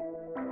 Hey.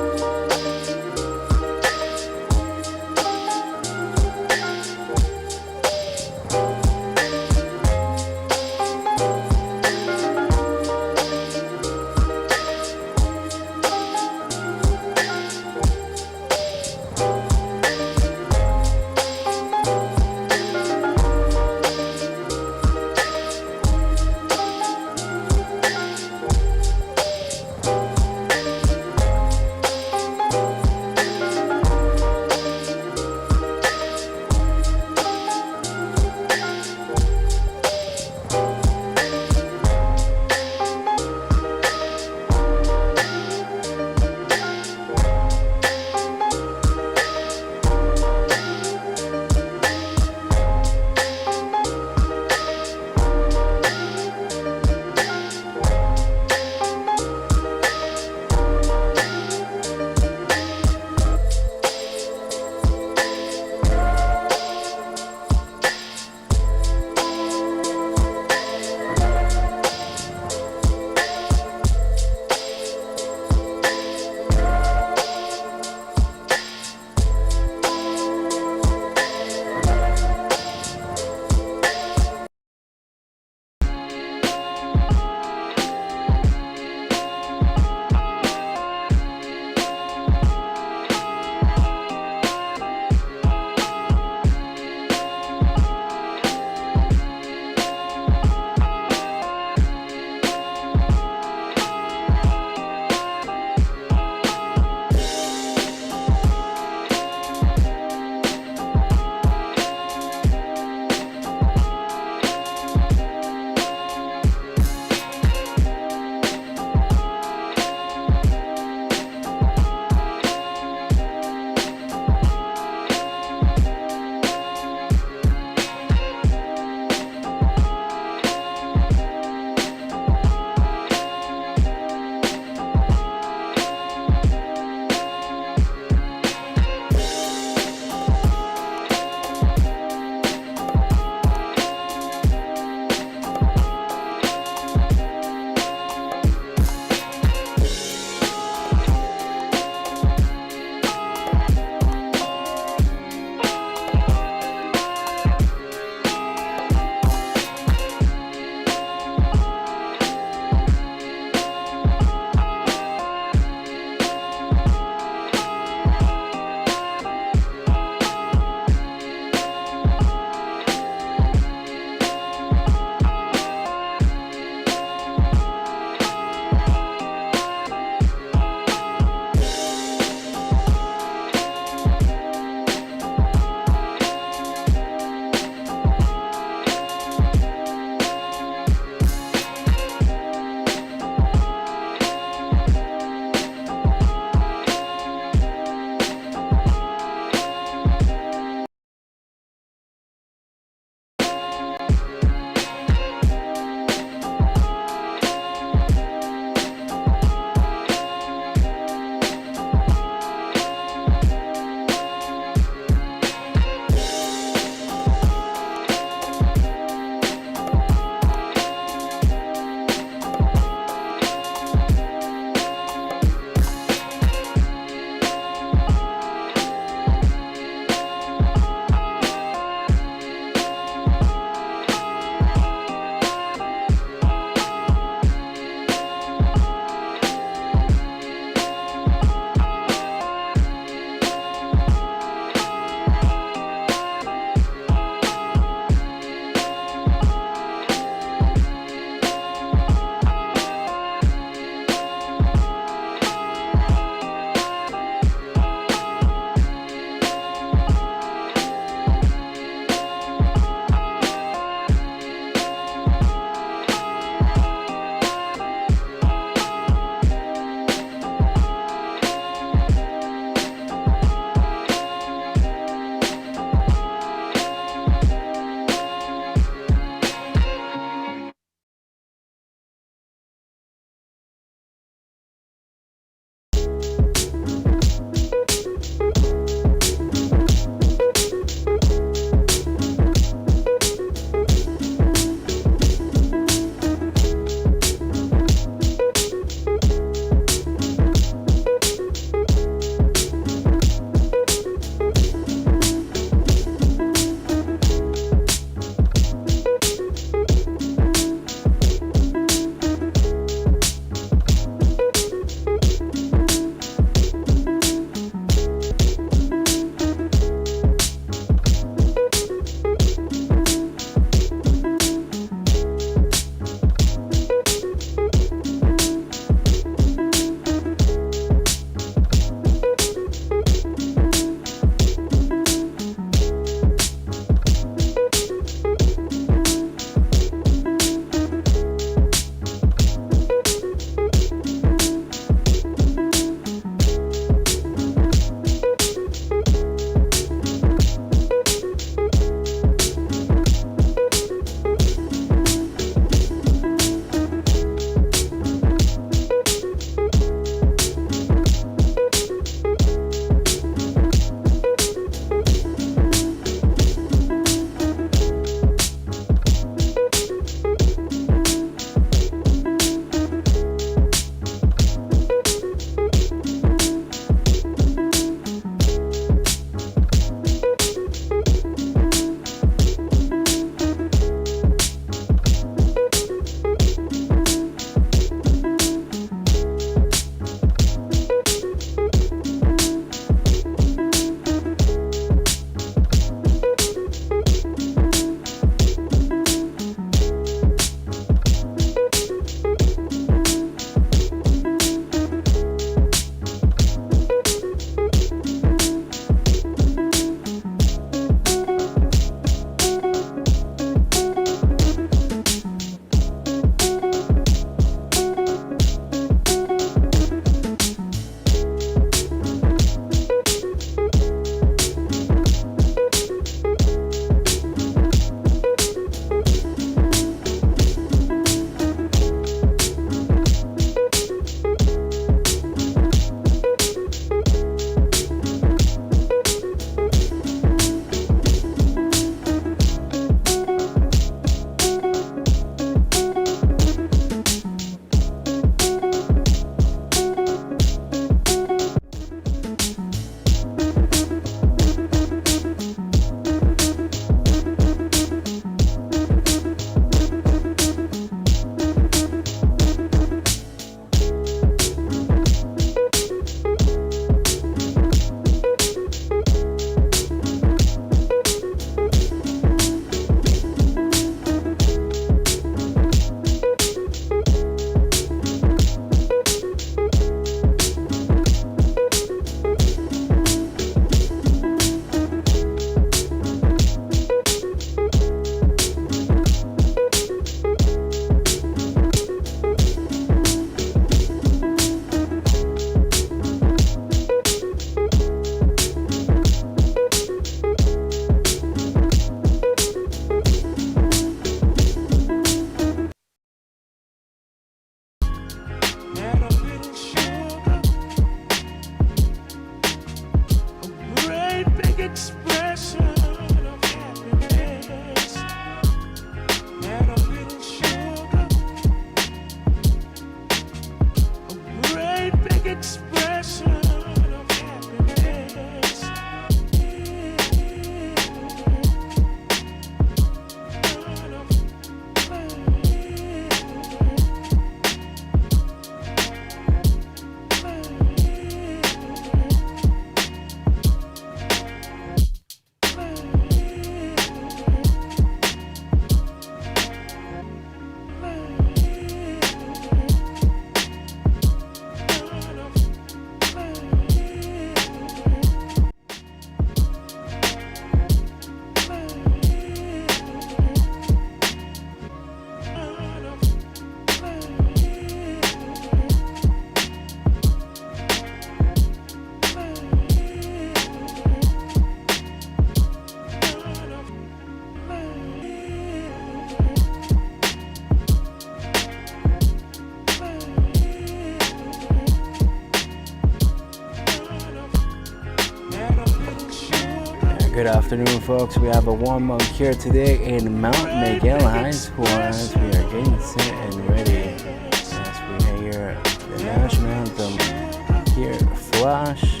Good afternoon, folks. We have a warm-up here today in Mount Miguel High School as we are getting set and ready as we hear the national anthem. Here, Flash,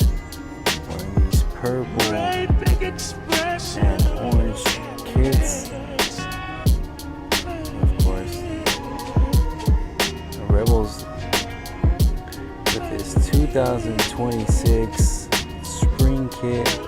wearing these purple and orange kids. Of course, the Rebels with this 2026 spring kit.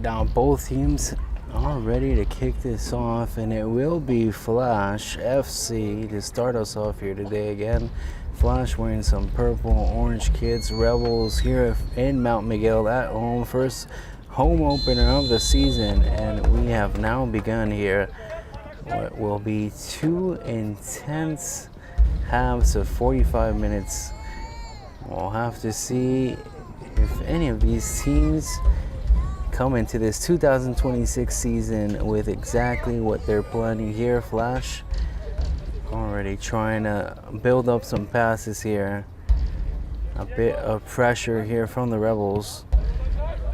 Now both teams are ready to kick this off, and it will be Flash FC to start us off here today again. Flash wearing some purple, orange kids. Rebels here in Mount Miguel at home. First home opener of the season, and we have now begun here what will be two intense halves of 45 minutes. We'll have to see if any of these teams come into this 2026 season with exactly what they're planning here. Flash already trying to build up some passes here. A bit of pressure here from the Rebels.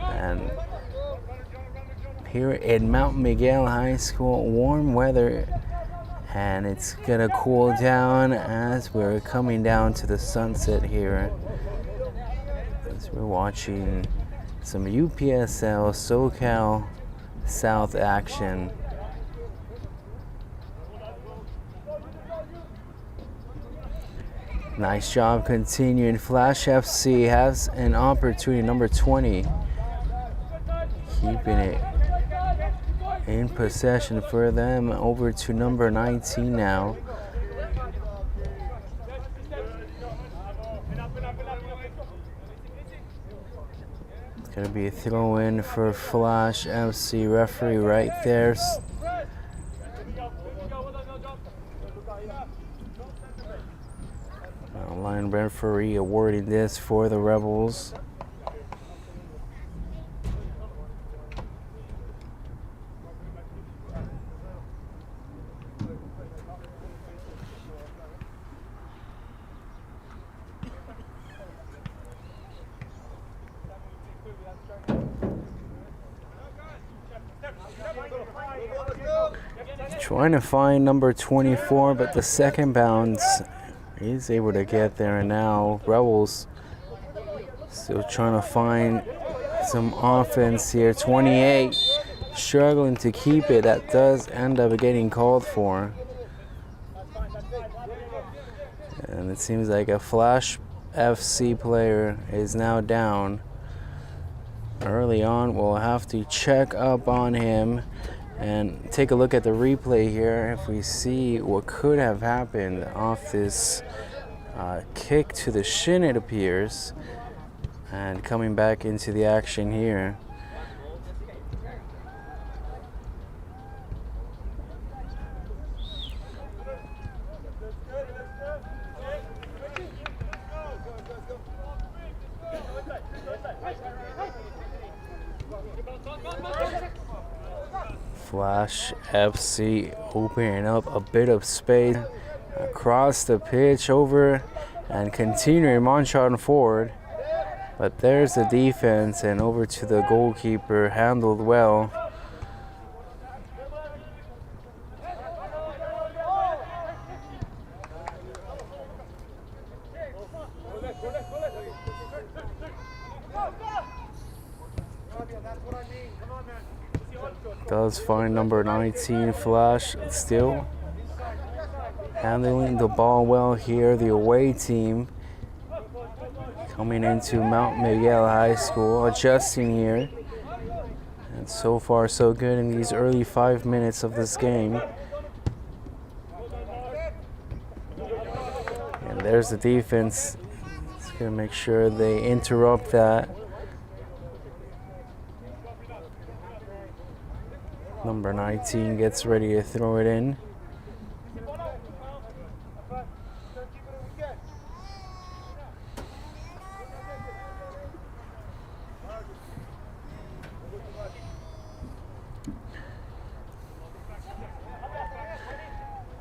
And here in Mount Miguel High School, warm weather, and it's gonna cool down as we're coming down to the sunset here. As we're watching some UPSL SoCal South action. Nice job continuing. Flash FC has an opportunity, number 20. Keeping it in possession for them. Over to number 19 now. Gonna be a throw in for Flash FC. Referee right there. Line referee awarding this for the Rebels. Trying to find number 24, but the second bounce, he's able to get there. And now Rebels still trying to find some offense here. 28 struggling to keep it. That does end up getting called for. And it seems like a Flash FC player is now down. Early on, we'll have to check up on him and take a look at the replay here if we see what could have happened off this kick to the shin, it appears. And coming back into the action here. Flash FC opening up a bit of space across the pitch over and continuing march on forward. But there's the defense and over to the goalkeeper, handled well. Does find number 19 Flash still handling the ball well here. The away team coming into Mount Miguel High School, adjusting here. And so far so good in these early 5 minutes of this game. And there's the defense. It's going to make sure they interrupt that. Number 19 gets ready to throw it in.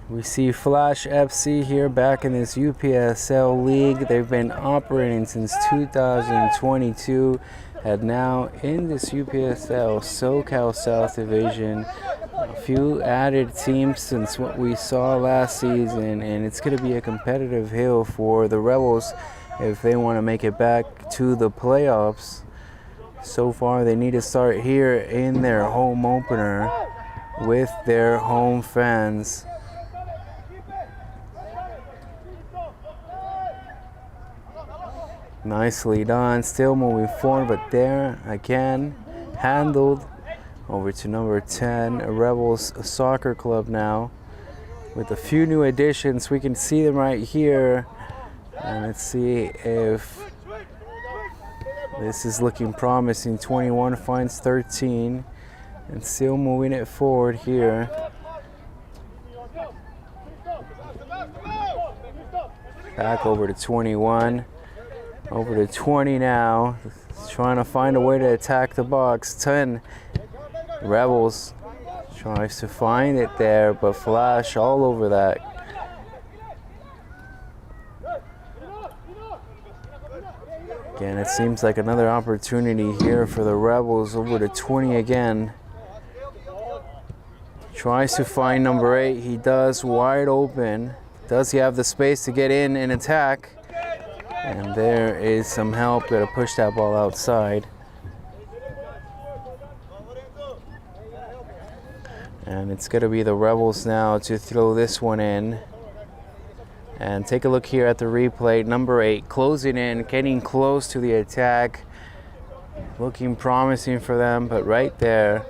We see Flash FC here back in this UPSL league. They've been operating since 2022 and now in this UPSL SoCal South Division. A few added teams since what we saw last season, and it's going to be a competitive hill for the Rebels if they want to make it back to the playoffs. So far they need to start here in their home opener with their home fans. Nicely done, still moving forward, but there again, handled over to number 10, Rebels Soccer Club now. With a few new additions, we can see them right here. And let's see if this is looking promising. 21 finds 13, and still moving it forward here. Back over to 21. Over to 20 now, trying to find a way to attack the box. 10, Rebels tries to find it there, but Flash all over that. Again, it seems like another opportunity here for the Rebels. Over to 20 again. Tries to find number 8, he does, wide open. Does he have the space to get in and attack? And there is some help. Got to push that ball outside. And it's going to be the Rebels now to throw this one in. And take a look here at the replay. Number 8 closing in, getting close to the attack. Looking promising for them, but right there.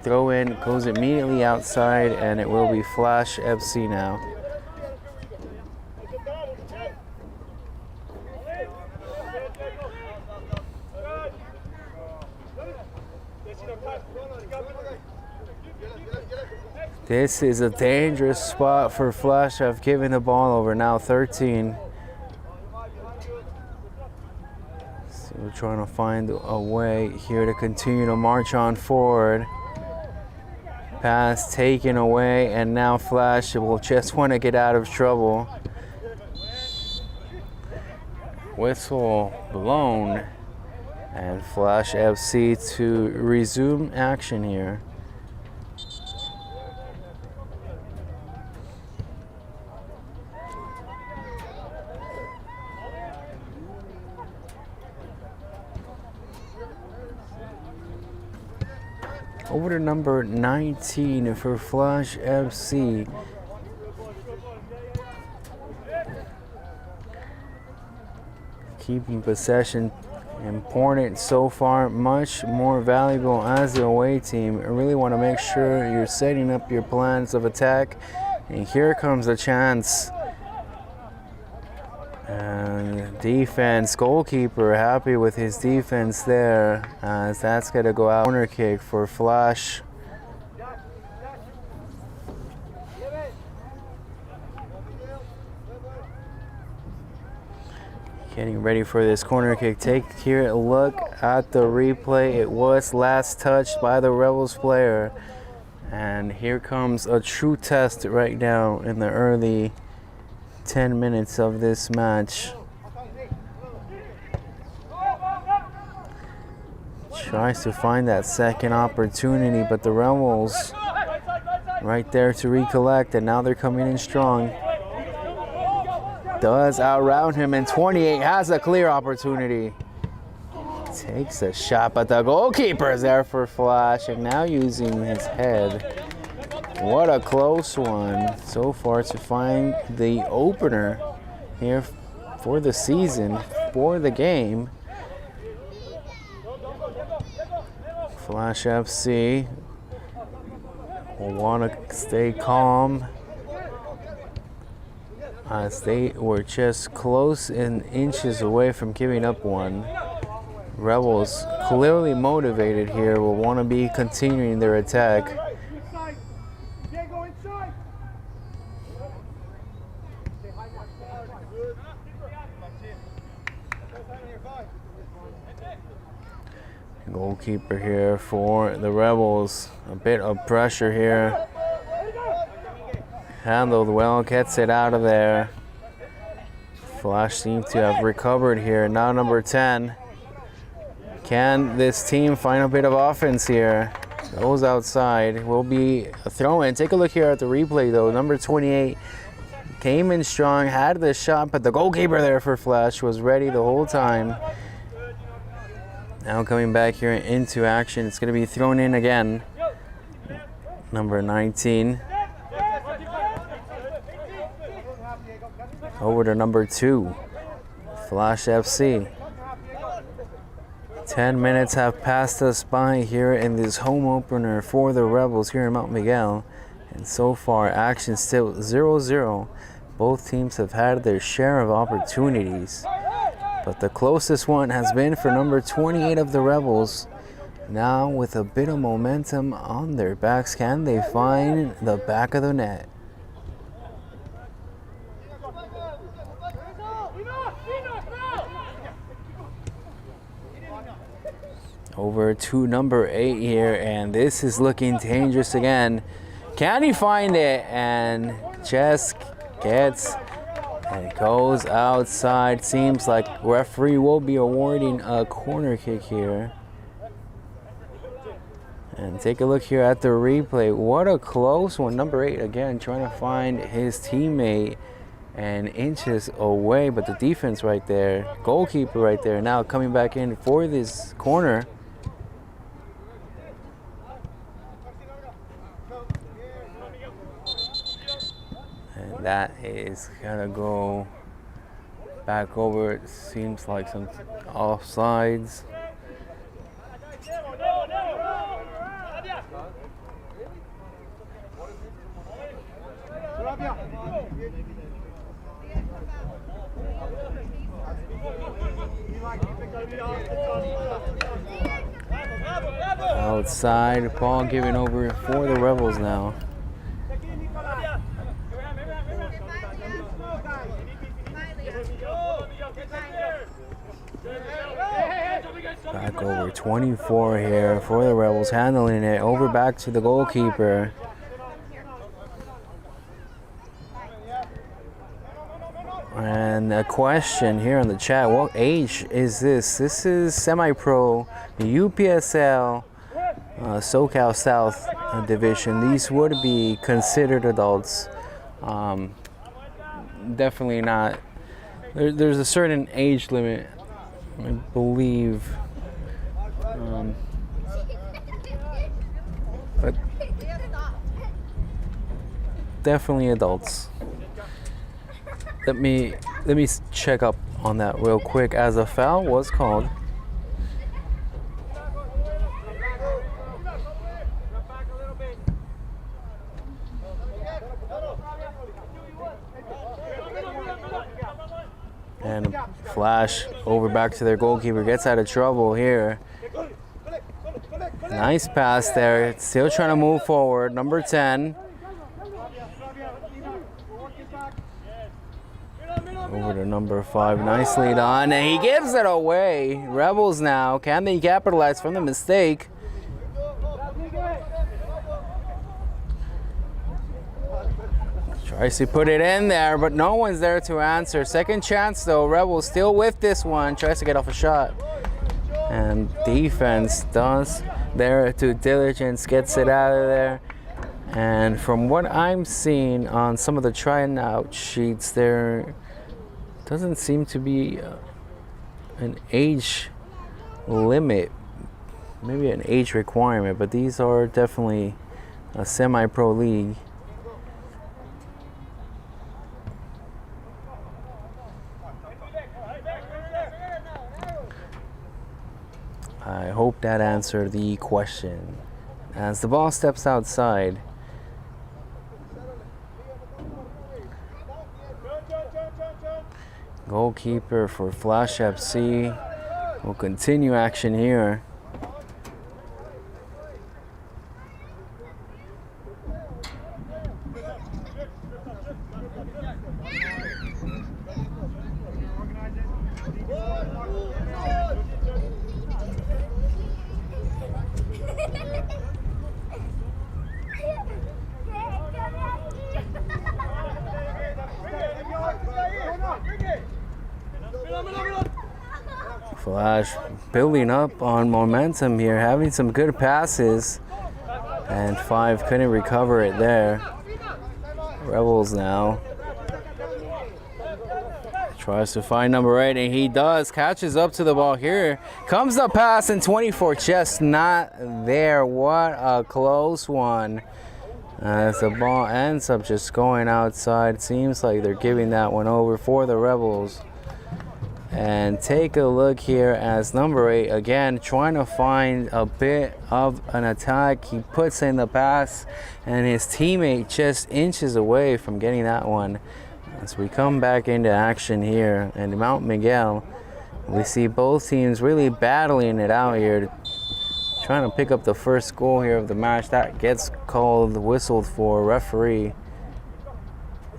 Throw in, goes immediately outside, and it will be Flash FC now. This is a dangerous spot for Flash. I've given the ball over now. 13. So we're trying to find a way here to continue to march on forward. Pass taken away, and now Flash will just want to get out of trouble. Whistle blown, and Flash FC to resume action here. Over to number 19 for Flash FC. Keeping possession important so far, much more valuable as the away team. You really want to make sure you're setting up your plans of attack. And here comes a chance. And defense, goalkeeper happy with his defense there, as that's going to go out. Corner kick for Flash. Getting ready for this corner kick. Take here a look at the replay. It was last touched by the Rebels player. And here comes a true test right now in the early 10 minutes of this match. Tries to find that second opportunity, but the Rebels right there to recollect, and now they're coming in strong. Does outround him, and 28 has a clear opportunity. Takes a shot, but the goalkeeper is there for Flash, and now using his head. What a close one so far to find the opener here for the season, for the game. Flash FC will want to stay calm, as they were just close in inches away from giving up one. Rebels, clearly motivated here, will want to be continuing their attack. Goalkeeper here for the Rebels. A bit of pressure here. Handled well, gets it out of there. Flash seems to have recovered here. Now number 10. Can this team find a bit of offense here? Goes outside. Will be a throw-in. Take a look here at the replay though. Number 28 came in strong, had the shot, but the goalkeeper there for Flash was ready the whole time. Now coming back here into action. It's going to be thrown in again. Number 19. Over to number 2. Flash FC. 10 minutes have passed us by here in this home opener for the Rebels here in Mount Miguel. And so far, action still 0-0. Both teams have had their share of opportunities, but the closest one has been for number 28 of the Rebels. Now with a bit of momentum on their backs, can they find the back of the net? Over to number 8 here, and this is looking dangerous again. Can he find it? And just gets and goes outside. Seems like referee will be awarding a corner kick here. And take a look here at the replay. What a close one. Number 8 again trying to find his teammate and inches away, but the defense right there, goalkeeper right there, now coming back in for this corner. And that is gonna go back over. It seems like some offsides. Outside, ball given over for the Rebels now. Back over 24 here for the Rebels, handling it over back to the goalkeeper. And a question here in the chat, what age is this? This is semi-pro, the UPSL SoCal South division. These would be considered adults. Definitely not. There's a certain age limit, I believe. definitely adults. Let me check up on that real quick, as a foul was called. And Flash over back to their goalkeeper, gets out of trouble here. Nice pass there, still trying to move forward, number 10. Over to number 5, nicely done, and he gives it away. Rebels now, can they capitalize from the mistake? Tries to put it in there, but no one's there to answer. Second chance though, Rebels still with this one, tries to get off a shot. And defense does their due diligence, gets it out of there. And from what I'm seeing on some of the trying out sheets, there doesn't seem to be an age limit, maybe an age requirement, but these are definitely a semi-pro league. I hope that answered the question. As the ball steps outside, goalkeeper for Flash FC will continue action here. Flash building up on momentum here, having some good passes, and 5 couldn't recover it there. Rebels now tries to find number 8, and he does, catches up to the ball here. Comes the pass, and 24 just not there. What a close one. As the ball ends up just going outside. Seems like they're giving that one over for the Rebels. And take a look here as number 8, again, trying to find a bit of an attack. He puts in the pass, and his teammate just inches away from getting that one. As we come back into action here in Mount Miguel, we see both teams really battling it out here, trying to pick up the first goal here of the match. That gets called, whistled for. Referee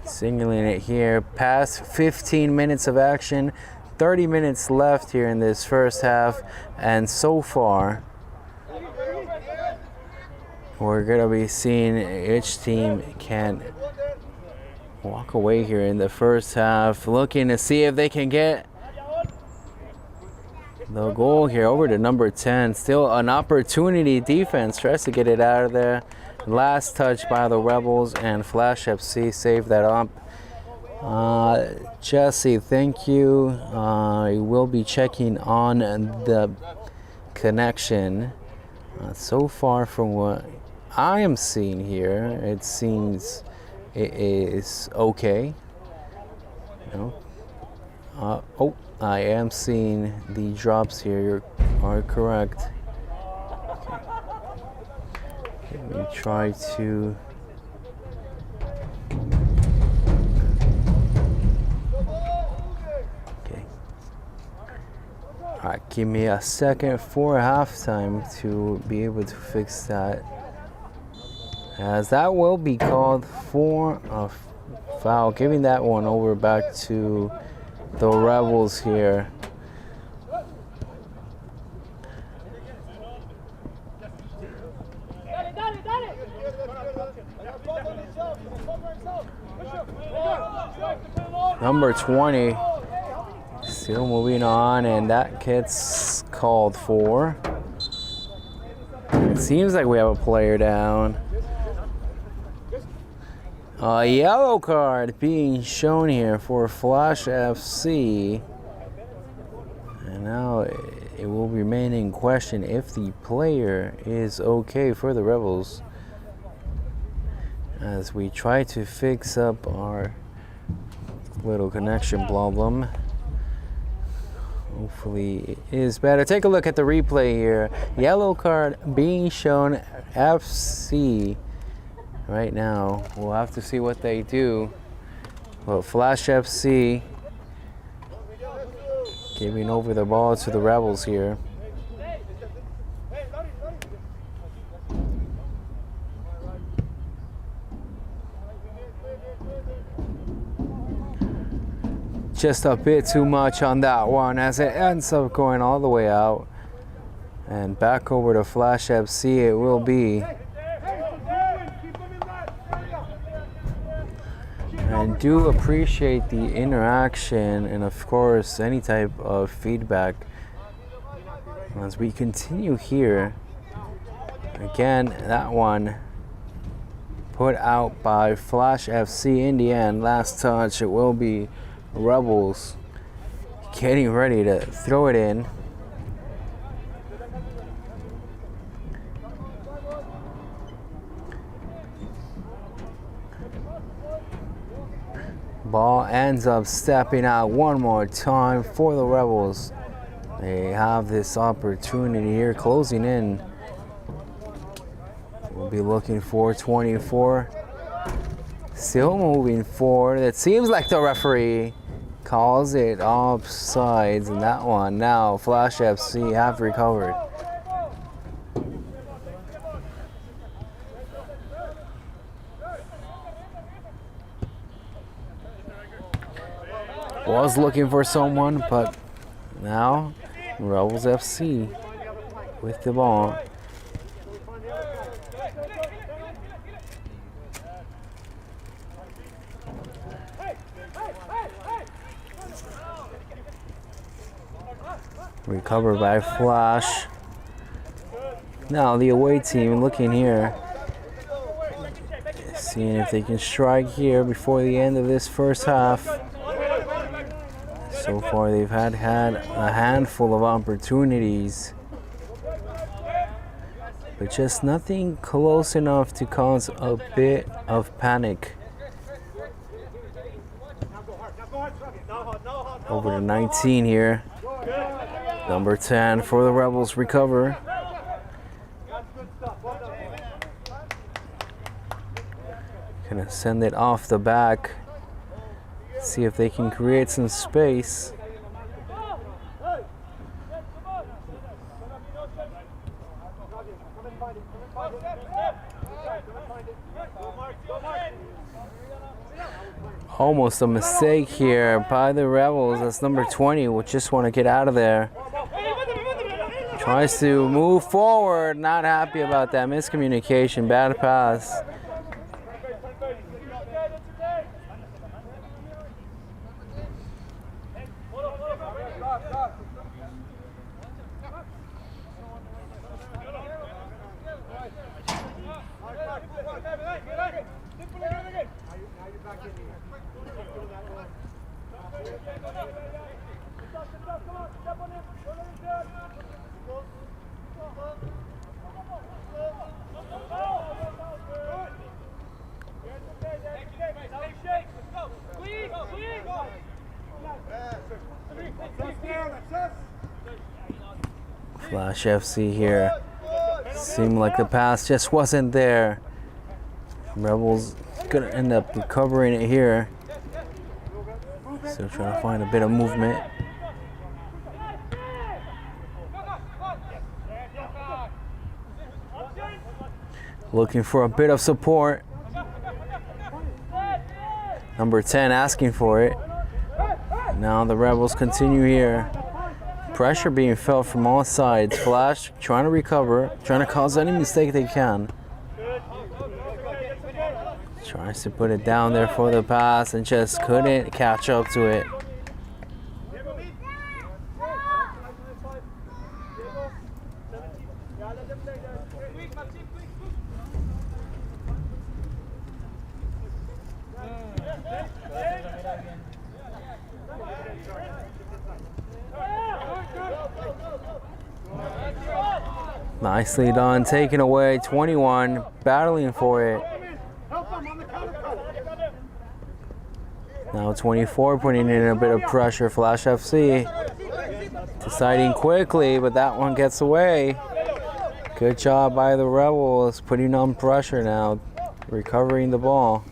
signaling it here. Past 15 minutes of action. 30 minutes left here in this first half, and so far we're gonna be seeing each team can walk away here in the first half, looking to see if they can get the goal here. Over to number 10, still an opportunity. Defense tries to get it out of there. Last touch by the Rebels, and Flash FC saved that up. Jesse, thank you. I will be checking on the connection. So far from what I am seeing here, it seems it is okay. You know? Oh, I am seeing the drops here. You are correct. Okay. Let me try to... All right, give me a second for halftime to be able to fix that, as that will be called for a foul, giving that one over back to the Rebels here. Number 20. Still moving on, and that gets called for. It seems like we have a player down. A yellow card being shown here for Flash FC. And now it will remain in question if the player is okay for the Rebels. as we try to fix up our little connection problem. Hopefully it is better. Take a look at the replay here. Yellow card being shown FC right now. We'll have to see what they do. Well, Flash FC giving over the ball to the Rebels here. Just a bit too much on that one as it ends up going all the way out. And back over to Flash FC it will be. And do appreciate the interaction and of course any type of feedback as we continue here. Again, that one put out by Flash FC in the end. Last touch, it will be Rebels getting ready to throw it in. Ball ends up stepping out one more time for the Rebels. They have this opportunity here closing in. We'll be looking for 24. Still moving forward. It seems like the referee calls it offsides in that one. Now Flash FC have recovered. Was looking for someone, but now Rebels FC with the ball. Recovered by Flash. Now the away team looking here, seeing if they can strike here before the end of this first half. So far they've had a handful of opportunities, but just nothing close enough to cause a bit of panic. Over to 19 here. Number 10 for the Rebels recover. Gonna send it off the back. See if they can create some space. Almost a mistake here by the Rebels. That's number 20, will just want to get out of there. Tries to move forward, not happy about that miscommunication, bad pass. Flash FC here. Seemed like the pass just wasn't there. Rebels gonna end up recovering it here. Still trying to find a bit of movement. Looking for a bit of support. Number 10 asking for it. Now the Rebels continue here. Pressure being felt from all sides. Flash trying to recover, trying to cause any mistake they can. Tries to put it down there for the pass and just couldn't catch up to it. Nicely done, taken away, 21, battling for it. Now 24 putting in a bit of pressure. Flash FC deciding quickly, but that one gets away. Good job by the Rebels putting on pressure now, recovering the ball.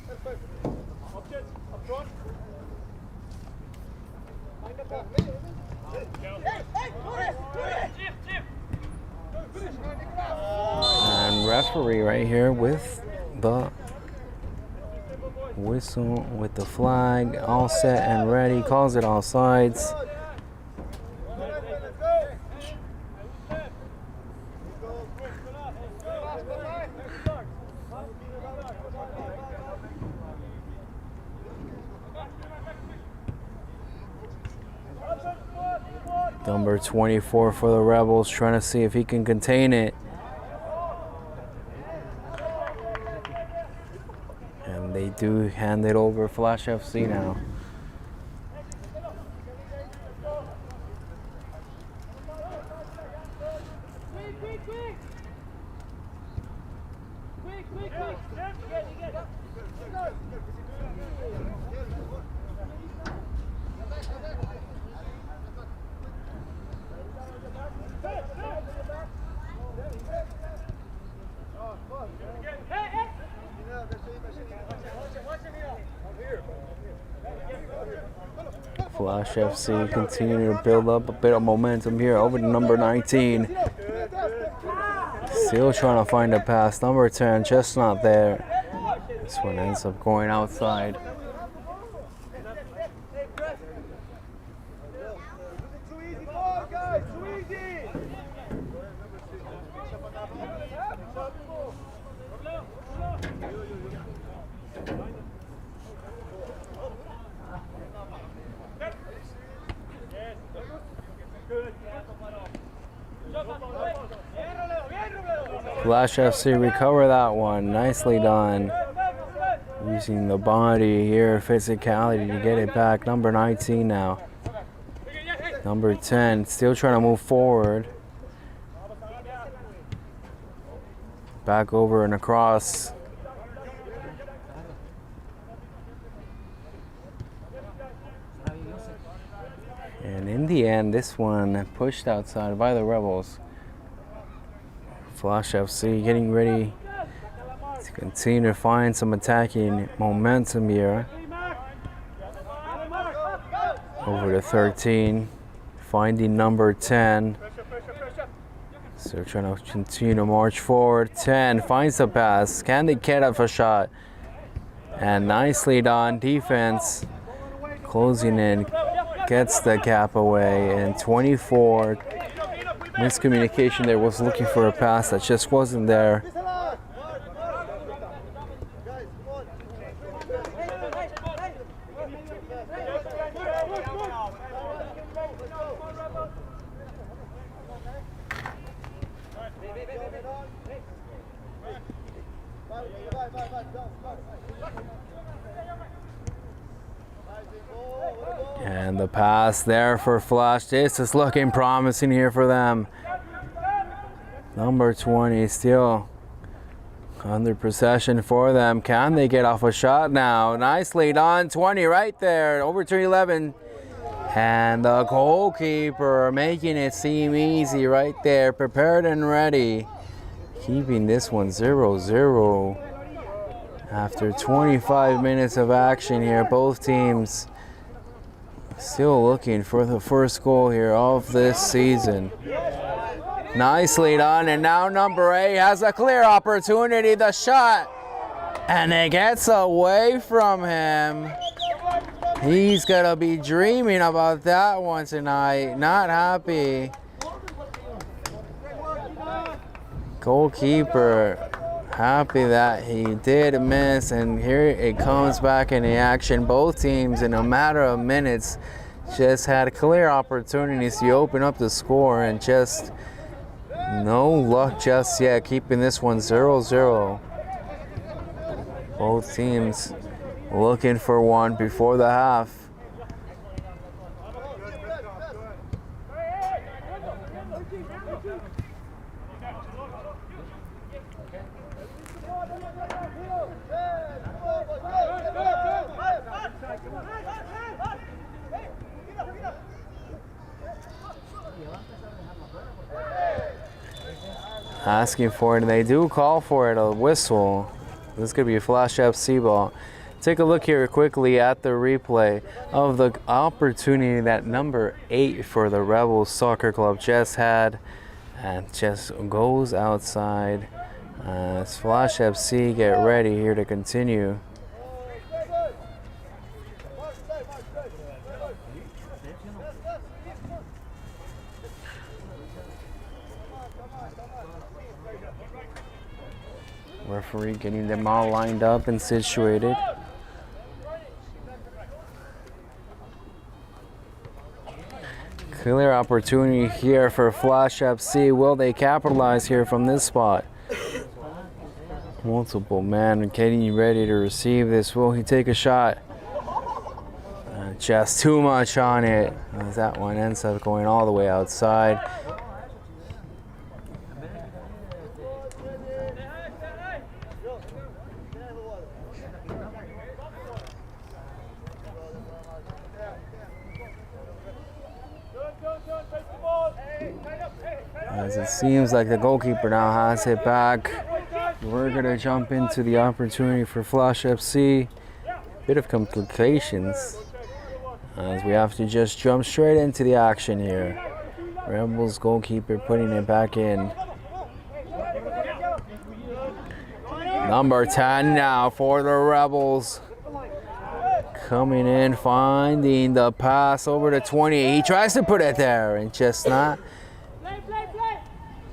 And referee right here with the whistle, with the flag, all set and ready, calls it all sides. Number 24 for the Rebels, trying to see if he can contain it. And they do hand it over. Flash FC now. Flash FC continuing to build up a bit of momentum here over to number 19. Still trying to find a pass. Number 10 just not there. This one ends up going outside. Flash FC recover that one. Nicely done. Using the body here, physicality to get it back. Number 19 now. Number 10 still trying to move forward. Back over and across. And in the end, this one pushed outside by the Rebels. Flash FC getting ready to continue to find some attacking momentum here. Over to 13, finding number 10. So they're trying to continue to march forward. 10 finds the pass. Can they get up a shot? And nicely done defense. Closing in, gets the gap away. And 24. Miscommunication there, was looking for a pass that just wasn't there. And the pass there for Flash. This is looking promising here for them. Number 20 still under possession for them. Can they get off a shot now? Nicely done. 20 right there. Over to 11. And the goalkeeper making it seem easy right there. Prepared and ready. Keeping this one 0-0. After 25 minutes of action here, both teams still looking for the first goal here of this season. Nicely done, and now number 8 has a clear opportunity, the shot, and it gets away from him. He's gonna be dreaming about that one tonight, not happy. Goalkeeper happy that he did miss, and here it comes back in the action. Both teams in a matter of minutes just had clear opportunities to open up the score, and just no luck just yet, keeping this one 0-0. Both teams looking for one before the half. asking for it, and they do call for it, a whistle. This could be a Flash FC ball. Take a look here quickly at the replay of the opportunity that number 8 for the Rebels Soccer Club just had, and just goes outside. As Flash FC get ready here to continue. Referee getting them all lined up and situated. Clear opportunity here for Flash FC. Will they capitalize here from this spot? Multiple men getting ready to receive this. Will he take a shot? Just too much on it, as that one ends up going all the way outside. As it seems like the goalkeeper now has it back. We're going to jump into the opportunity for Flash FC. Bit of complications, as we have to just jump straight into the action here. Rebels goalkeeper putting it back in. Number 10 now for the Rebels. Coming in, finding the pass over to 20. He tries to put it there and just not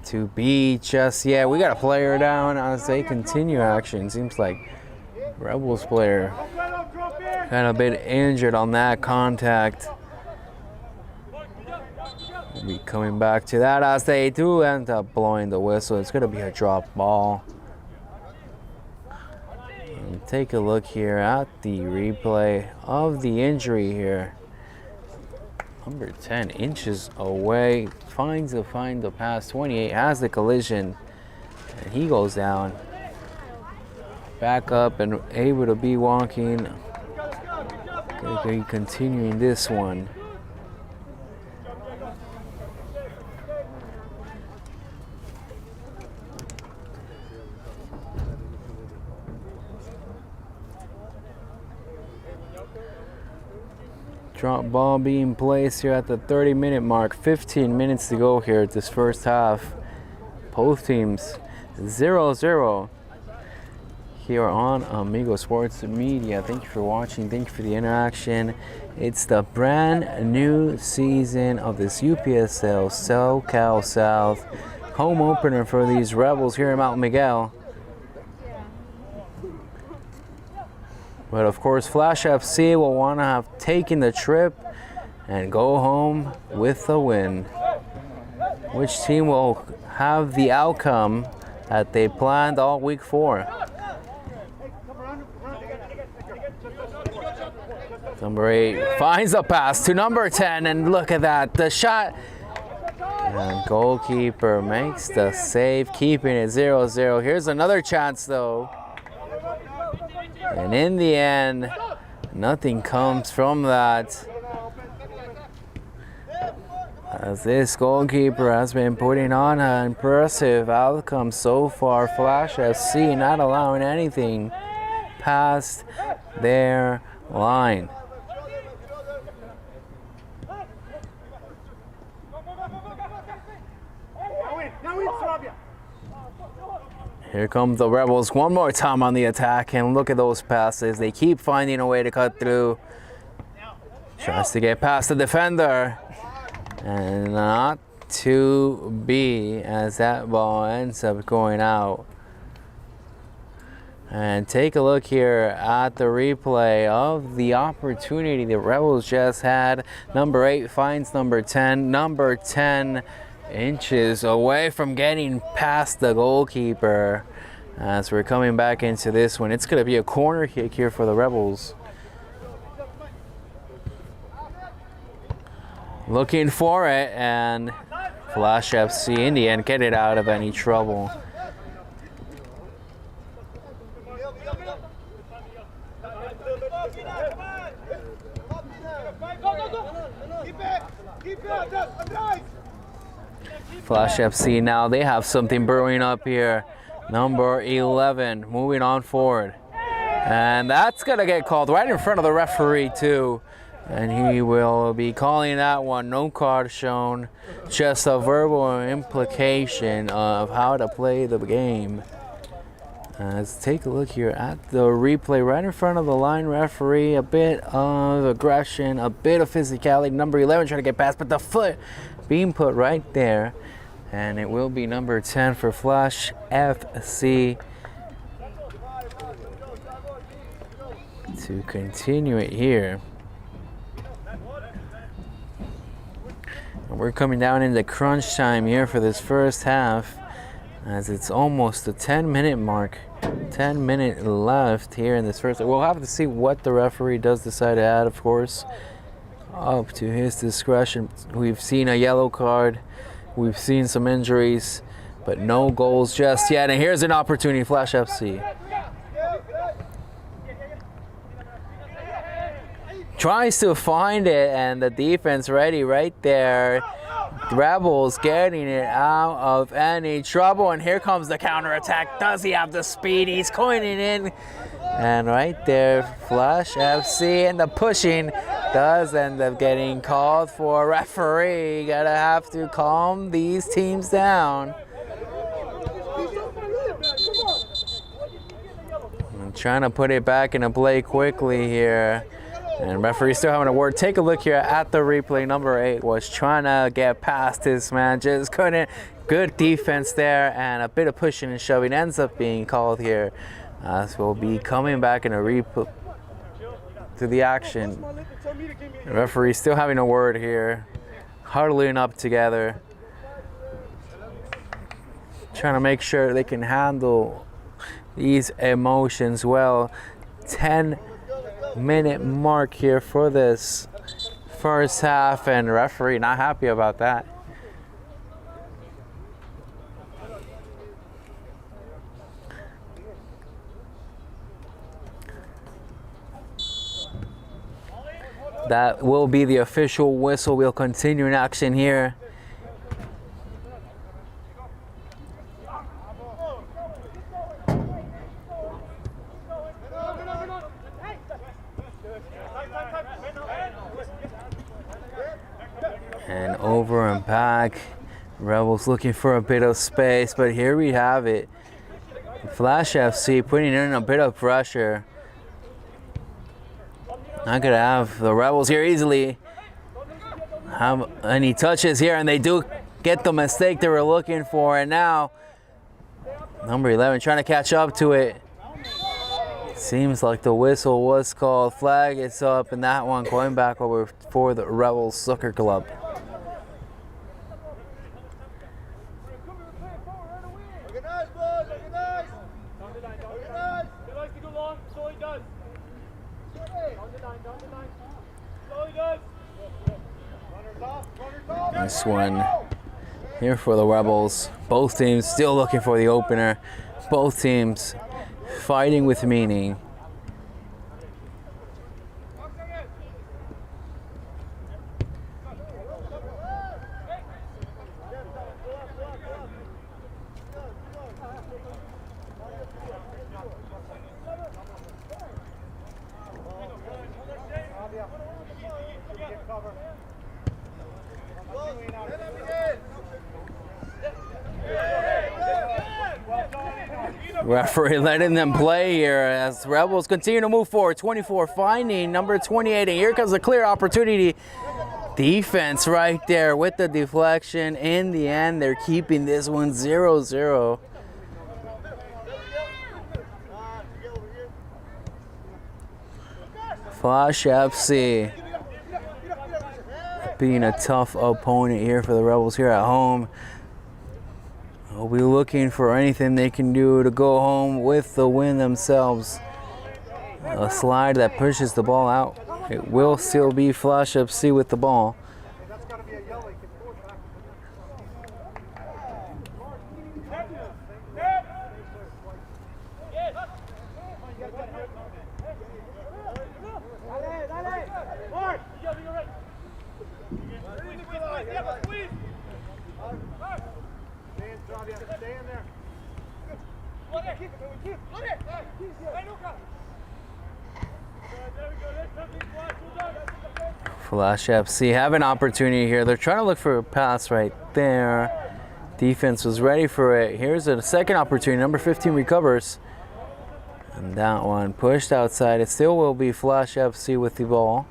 to be just yet. We got a player down as they continue action. Seems like Rebels player kind of been injured on that contact. We'll be coming back to that as they do end up blowing the whistle. It's going to be a drop ball. And take a look here at the replay of the injury here. Number 10 inches away, finds to find the pass. 28 has the collision, and he goes down. Back up and able to be walking. Gonna be continuing this one. Drop ball being placed here at the 30-minute mark. 15 minutes to go here at this first half. Both teams 0-0 here on Amigo Sports Media. Thank you for watching. Thank you for the interaction. It's the brand new season of this UPSL SoCal South home opener for these Rebels here in Mount Miguel. But of course, Flash FC will want to have taken the trip and go home with a win. Which team will have the outcome that they planned all week for? Number 8 finds a pass to number 10, and look at that, the shot. And goalkeeper makes the save, keeping it 0-0. Here's another chance though. And in the end, nothing comes from that, as this goalkeeper has been putting on an impressive outcome so far. Flash FC not allowing anything past their line. Here come the Rebels one more time on the attack, and look at those passes. They keep finding a way to cut through. Tries to get past the defender, and not to be, as that ball ends up going out. And take a look here at the replay of the opportunity the Rebels just had. Number 8 finds number 10. Number 10 inches away from getting past the goalkeeper. As we're coming back into this one, it's going to be a corner kick here for the Rebels. Looking for it, and Flash FC in the end get it out of any trouble. Flash FC now, they have something brewing up here. Number 11, moving on forward. And that's going to get called right in front of the referee, too. And he will be calling that one. No card shown. Just a verbal implication of how to play the game. Let's take a look here at the replay right in front of the line referee. A bit of aggression, a bit of physicality. Number 11 trying to get past, but the foot being put right there. And it will be number 10 for Flash FC to continue it here. And we're coming down into crunch time here for this first half, as it's almost the 10-minute mark. 10 minutes left here in this first. We'll have to see what the referee does decide to add, of course, up to his discretion. We've seen a yellow card. We've seen some injuries, but no goals just yet. And here's an opportunity, Flash FC. Tries to find it, and the defense ready right there. Rebels getting it out of any trouble, and here comes the counterattack. Does he have the speed? He's coining in. And right there, Flash FC, and the pushing does end up getting called for. Referee gotta have to calm these teams down. I'm trying to put it back into play quickly here. And referee still having a word. Take a look here at the replay. Number 8 was trying to get past this man, just couldn't. Good defense there, and a bit of pushing and shoving ends up being called here. So we'll be coming back in a replay to the action. The referee still having a word here, huddling up together, trying to make sure they can handle these emotions well. 10-minute mark here for this first half, and the referee not happy about that. That will be the official whistle. We'll continue in action here. And over and back. Rebels looking for a bit of space, but here we have it. Flash FC putting in a bit of pressure. Not gonna have the Rebels here easily have any touches here, and they do get the mistake they were looking for. And now number 11 trying to catch up to it. Seems like the whistle was called. Flag is up, and that one going back over for the Rebels Soccer Club. This one here for the Rebels. Both teams still looking for the opener. Both teams fighting with meaning. Referee letting them play here as Rebels continue to move forward. 24 finding number 28, and here comes a clear opportunity. Defense right there with the deflection. In the end, they're keeping this one 0-0. Flash FC being a tough opponent here for the Rebels here at home. They'll be looking for anything they can do to go home with the win themselves. A slide that pushes the ball out. It will still be Flash FC with the ball. Flash FC have an opportunity here. They're trying to look for a pass right there. Defense was ready for it. Here's a second opportunity. Number 15 recovers. And that one pushed outside. It still will be Flash FC with the ball.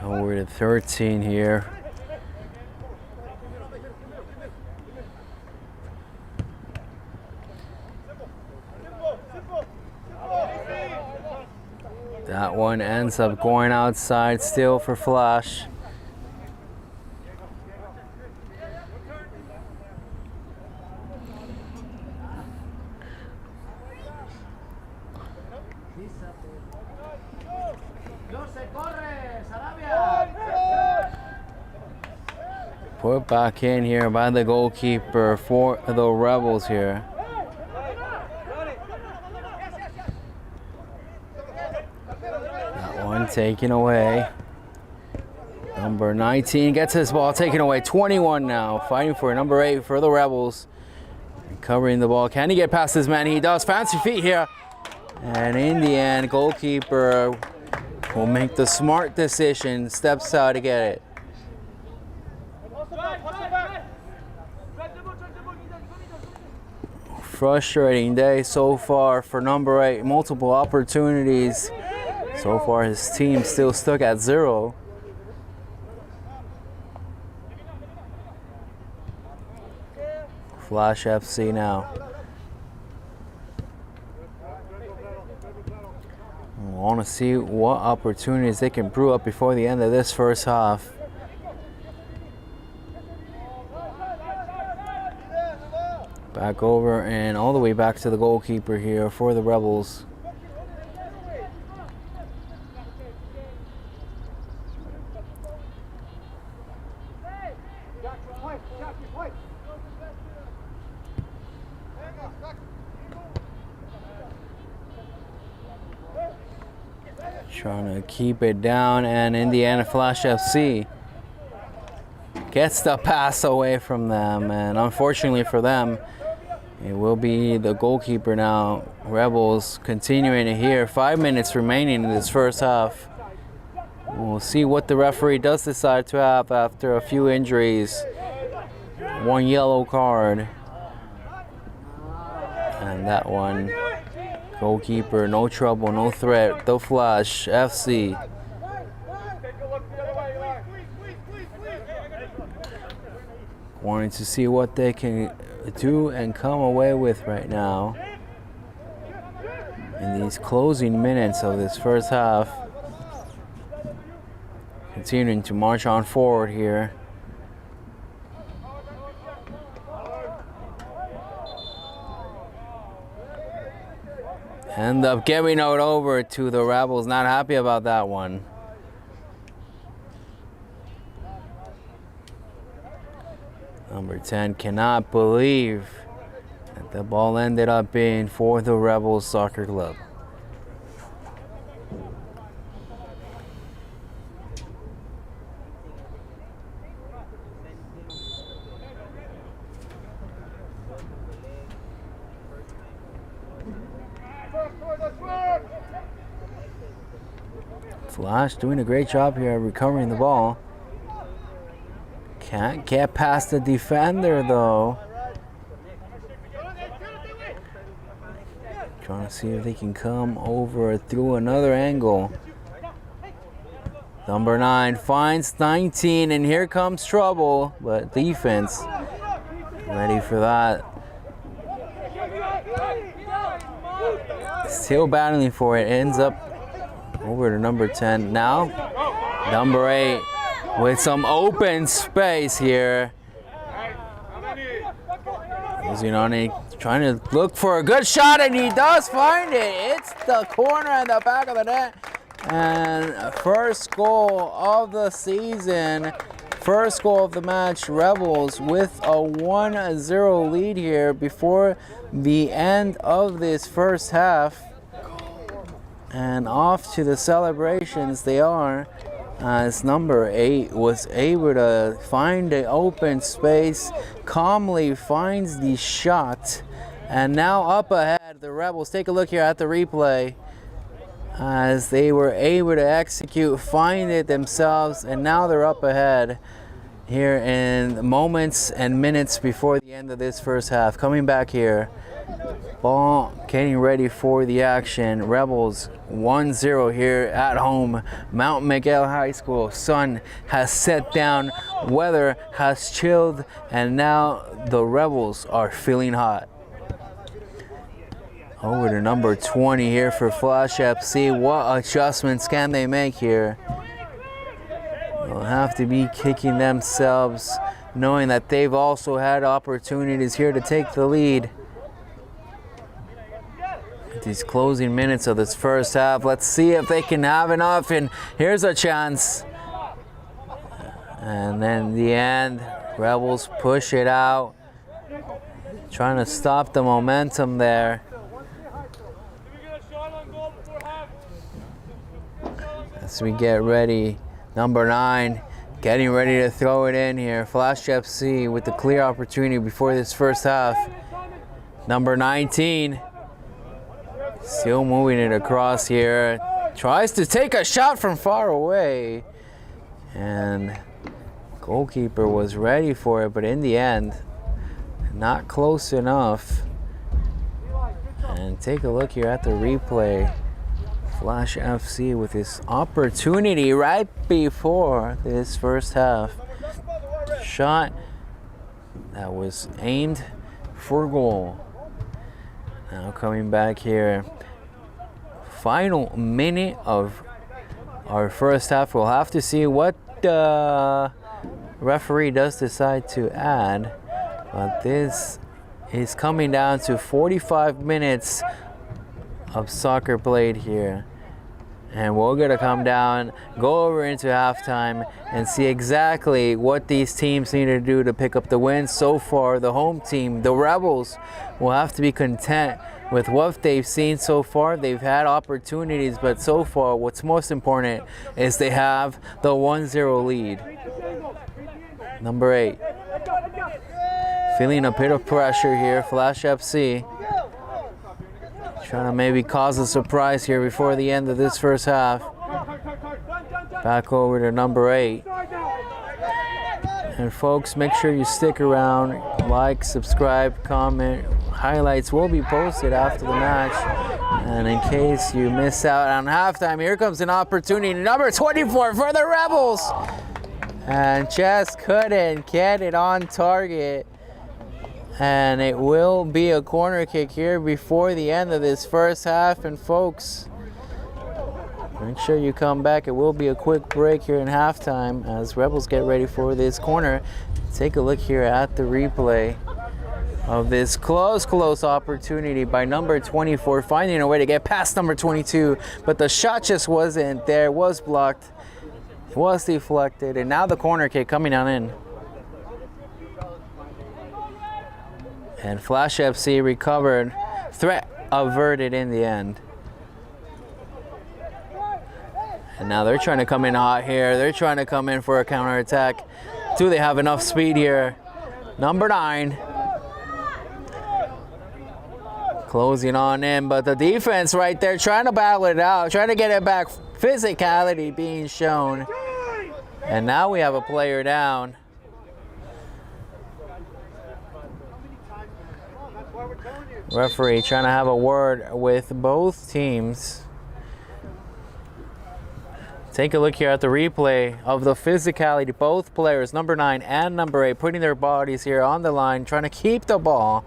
We're at 13 here. That one ends up going outside still for Flash. Put back in here by the goalkeeper for the Rebels here. That one taken away. Number 19 gets his ball taken away. 21 now, fighting for number 8 for the Rebels. Recovering the ball. Can he get past his man? He does. Fancy feet here. And in the end, goalkeeper will make the smart decision. Steps out to get it. Frustrating day so far for number 8. Multiple opportunities. So far his team still stuck at 0. Flash FC now. I want to see what opportunities they can brew up before the end of this first half. Back over and all the way back to the goalkeeper here for the Rebels. Trying to keep it down, and Indiana Flash FC gets the pass away from them, and unfortunately for them, it will be the goalkeeper now. Rebels continuing it here. 5 minutes remaining in this first half. We'll see what the referee does decide to have after a few injuries. 1 yellow card. And that one, goalkeeper, no trouble, no threat. The Flash FC. Wanting to see what they can do and come away with right now in these closing minutes of this first half. Continuing to march on forward here. End up giving it over to the Rebels. Not happy about that one. Number 10 cannot believe that the ball ended up being for the Rebels Soccer Club. Flash doing a great job here recovering the ball. Can't get past the defender though. Trying to see if they can come over through another angle. Number 9 finds 19, and here comes trouble, but defense ready for that. Still battling for it. Ends up over to number 10. Now, number 8 with some open space here. Zinani trying to look for a good shot, and he does find it. It's the corner and the back of the net. And first goal of the season First goal of the match, Rebels with a 1-0 lead here before the end of this first half. And off to the celebrations they are, as number 8 was able to find the open space, calmly finds the shot, and now up ahead, the Rebels. Take a look here at the replay as they were able to execute, find it themselves, and now they're up ahead here in moments and minutes before the end of this first half. Coming back here, ball getting ready for the action. Rebels 1-0 here at home, Mount Miguel High School. Sun has set down, weather has chilled, and now the Rebels are feeling hot. Over to number 20 here for Flash FC. What adjustments can they make here? They'll have to be kicking themselves, knowing that they've also had opportunities here to take the lead. These closing minutes of this first half, let's see if they can have enough, and here's a chance. And then in the end, Rebels push it out, trying to stop the momentum there. As we get ready, number 9 getting ready to throw it in here. Flash FC with the clear opportunity before this first half. Number 19 still moving it across here. Tries to take a shot from far away. And goalkeeper was ready for it, but in the end, not close enough. And take a look here at the replay. Flash FC with this opportunity right before this first half. Shot that was aimed for goal. Now coming back here. Final minute of our first half. We'll have to see what the referee does decide to add. But this is coming down to 45 minutes of soccer played here. And we're going to come down, go over into halftime, and see exactly what these teams need to do to pick up the win. So far, the home team, the Rebels, will have to be content with what they've seen so far. They've had opportunities, but so far, what's most important is they have the 1-0 lead. Number 8. Feeling a bit of pressure here, Flash FC. Trying to maybe cause a surprise here before the end of this first half. Back over to number 8. And folks, make sure you stick around, like, subscribe, comment. Highlights will be posted after the match. And in case you miss out on halftime, here comes an opportunity. Number 24 for the Rebels. And just couldn't get it on target. And it will be a corner kick here before the end of this first half. And folks, make sure you come back. It will be a quick break here in halftime as Rebels get ready for this corner. Take a look here at the replay of this close opportunity by number 24, finding a way to get past number 22. But the shot just wasn't there. It was blocked. It was deflected. And now the corner kick coming on in. And Flash FC recovered. Threat averted in the end. And now they're trying to come in hot here. They're trying to come in for a counterattack. Do they have enough speed here? Number 9. Closing on in, but the defense right there trying to battle it out, trying to get it back. Physicality being shown. And now we have a player down. Referee trying to have a word with both teams. Take a look here at the replay of the physicality. Both players, number 9 and number 8, putting their bodies here on the line, trying to keep the ball.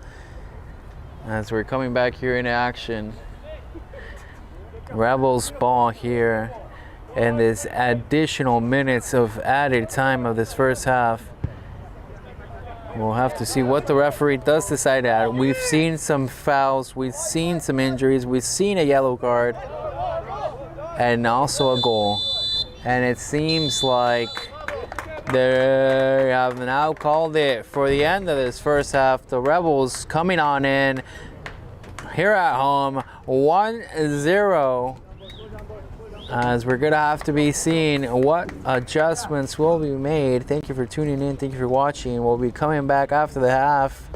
As we're coming back here in action. Rebels ball here. And this additional minutes of added time of this first half. We'll have to see what the referee does decide to add. We've seen some fouls, we've seen some injuries, we've seen a yellow card, and also a goal. And it seems like They have now called it for the end of this first half. The Rebels coming on in here at home, 1-0. As we're gonna have to be seeing what adjustments will be made. Thank you for tuning in. Thank you for watching. We'll be coming back after the half.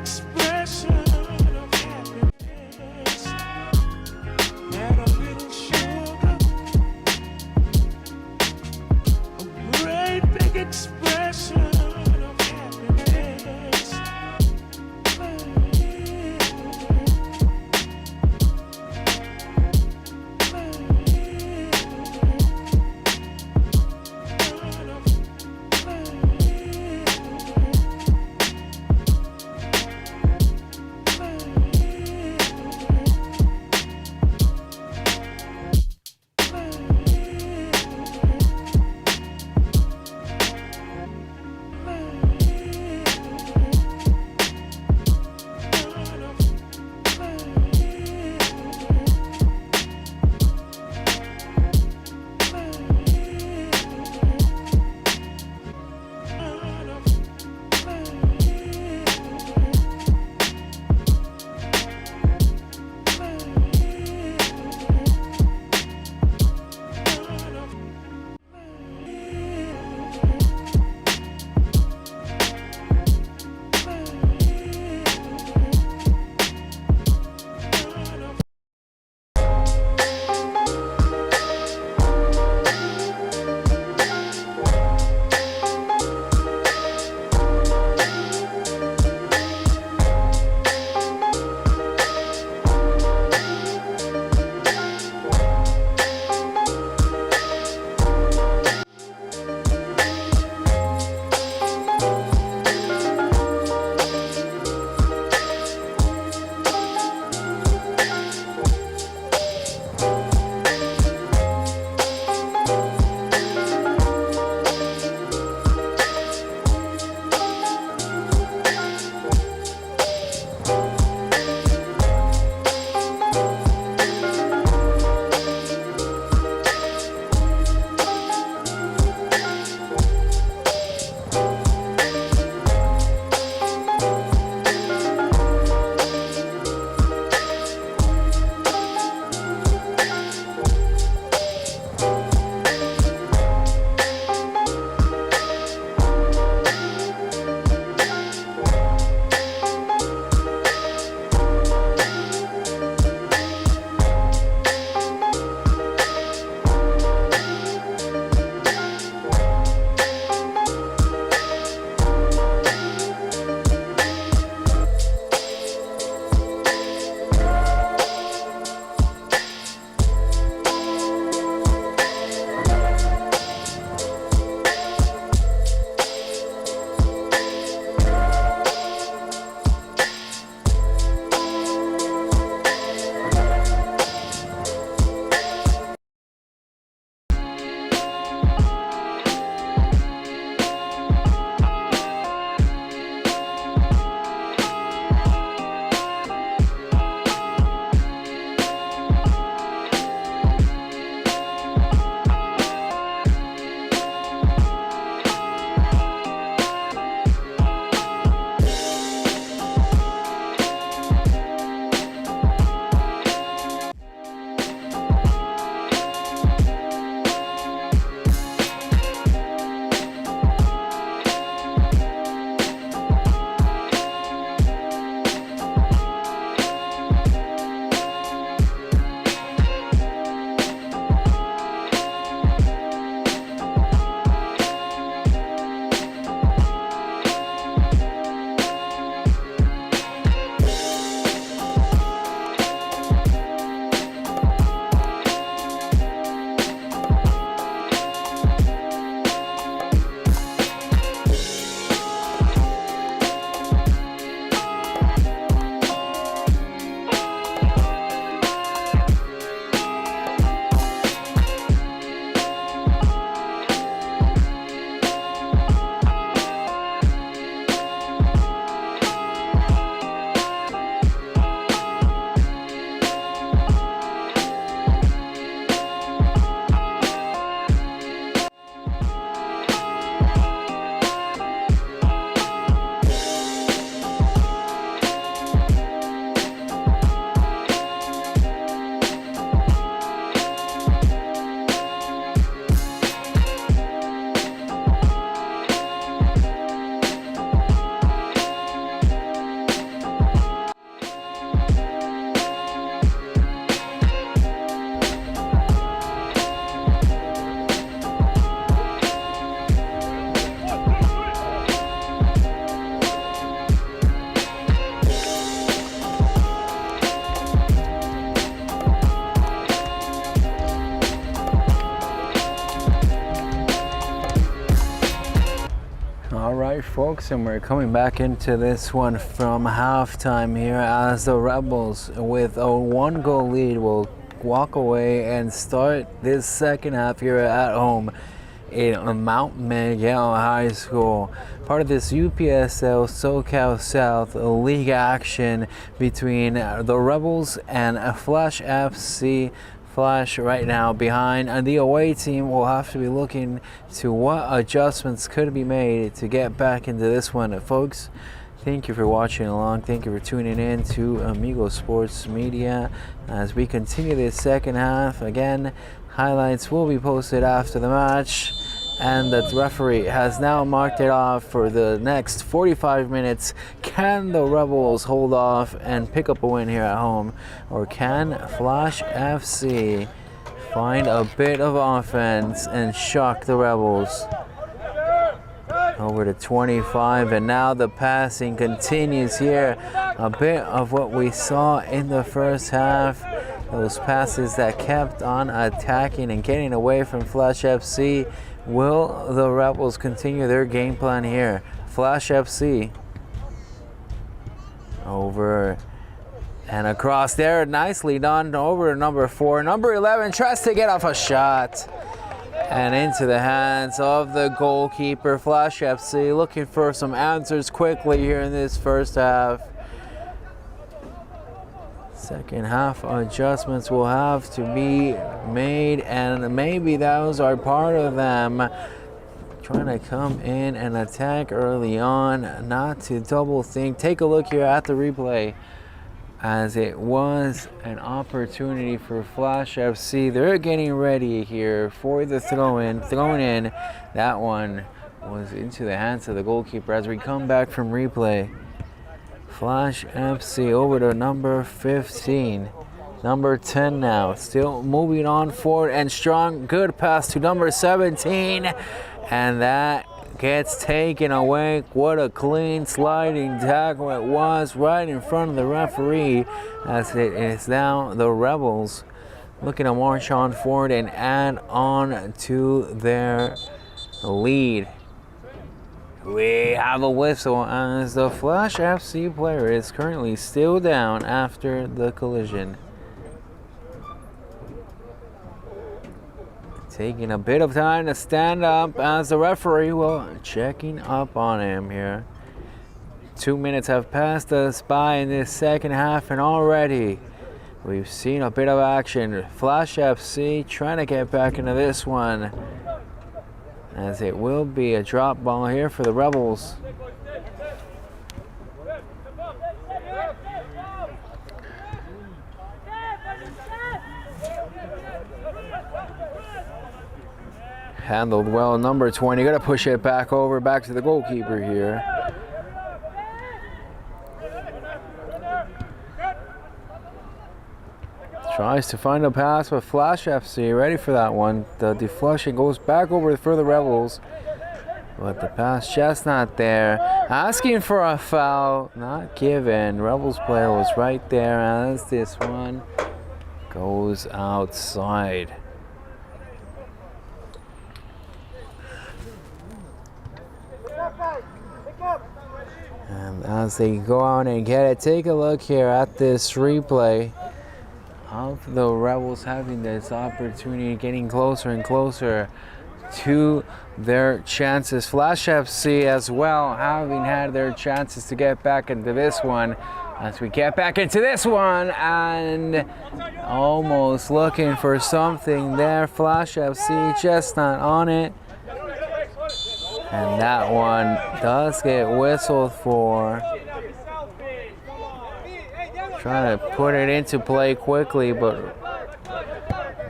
expression of happiness. Add a little sugar. A great big expression of happiness. 6, and we're coming back into this one from halftime here as the Rebels, with a 1-goal lead, will walk away and start this second half here at home in Mount Miguel High School. Part of this UPSL SoCal South League action between the Rebels and Flash FC. Flash right now behind the away team will have to be looking to what adjustments could be made to get back into this one. Folks, thank you for watching along. Thank you for tuning in to Amigo Sports Media as we continue this second half. Again, highlights will be posted after the match, and the referee has now marked it off for the next 45 minutes. Can the Rebels hold off and pick up a win here at home, or can Flash FC find a bit of offense and shock the Rebels? Over to 25, and now the passing continues here. A bit of what we saw in the first half. Those passes that kept on attacking and getting away from Flash FC. Will the Rebels continue their game plan here? Flash FC. Over and across there. Nicely done. Over to number 4. Number 11 tries to get off a shot. And into the hands of the goalkeeper. Flash FC looking for some answers quickly here in this first half. Second half adjustments will have to be made, and maybe those are part of them. Trying to come in and attack early on, not to double think. Take a look here at the replay, as it was an opportunity for Flash FC. They're getting ready here for the throw-in. That one was into the hands of the goalkeeper as we come back from replay. Flash FC over to number 15. Number 10 now, still moving on forward and strong. Good pass to number 17. And that gets taken away. What a clean sliding tackle it was, right in front of the referee, as it is now the Rebels looking to march on forward and add on to their lead. We have a whistle as the Flash FC player is currently still down after the collision. Taking a bit of time to stand up as the referee will checking up on him here. 2 minutes have passed us by in this second half, and already we've seen a bit of action. Flash FC trying to get back into this one, as it will be a drop ball here for the Rebels. Handled well, number 20. Got to push it back to the goalkeeper here. Tries to find a pass with Flash FC, ready for that one. The deflection goes back over for the Rebels, but the pass just not there. Asking for a foul, not given. Rebels player was right there as this one goes outside. And as they go on and get it, take a look here at this replay of the Rebels having this opportunity, getting closer and closer to their chances. Flash FC as well, having had their chances to get back into this one. As we get back into this one, and almost looking for something there. Flash FC just not on it. And that one does get whistled for. Trying to put it into play quickly, but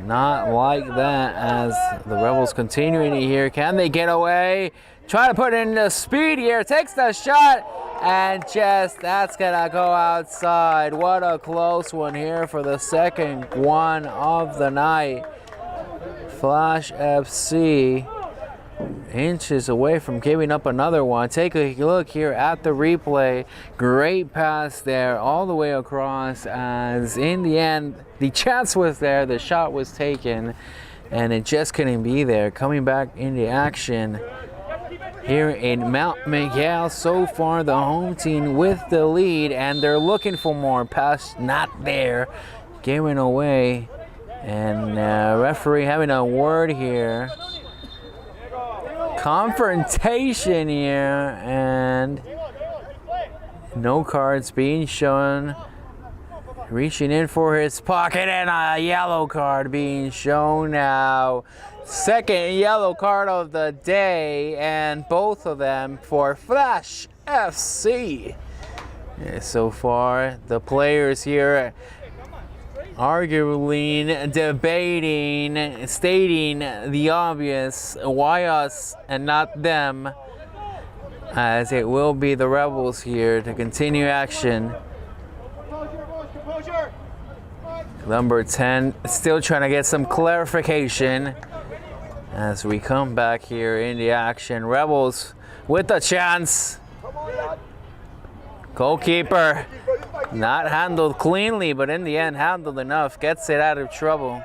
not like that, as the Rebels continuing here. Can they get away? Try to put it into speed here. Takes the shot, and just that's gonna go outside. What a close one here for the second one of the night. Flash FC inches away from giving up another one. Take a look here at the replay. Great pass there all the way across, as in the end the chance was there, the shot was taken, and it just couldn't be there. Coming back into action here in Mount Miguel. So far, the home team with the lead, and they're looking for more. Pass not there, giving away, and referee having a word here. Confrontation here, and no cards being shown. Reaching in for his pocket, and a yellow card being shown now. Second yellow card of the day, and both of them for Flash FC. Yeah, so far, the players here arguing, debating, stating the obvious, why us and not them, as it will be the Rebels here to continue action. Number 10 still trying to get some clarification as we come back here in the action. Rebels with a chance. Goalkeeper not handled cleanly, but in the end handled enough. Gets it out of trouble.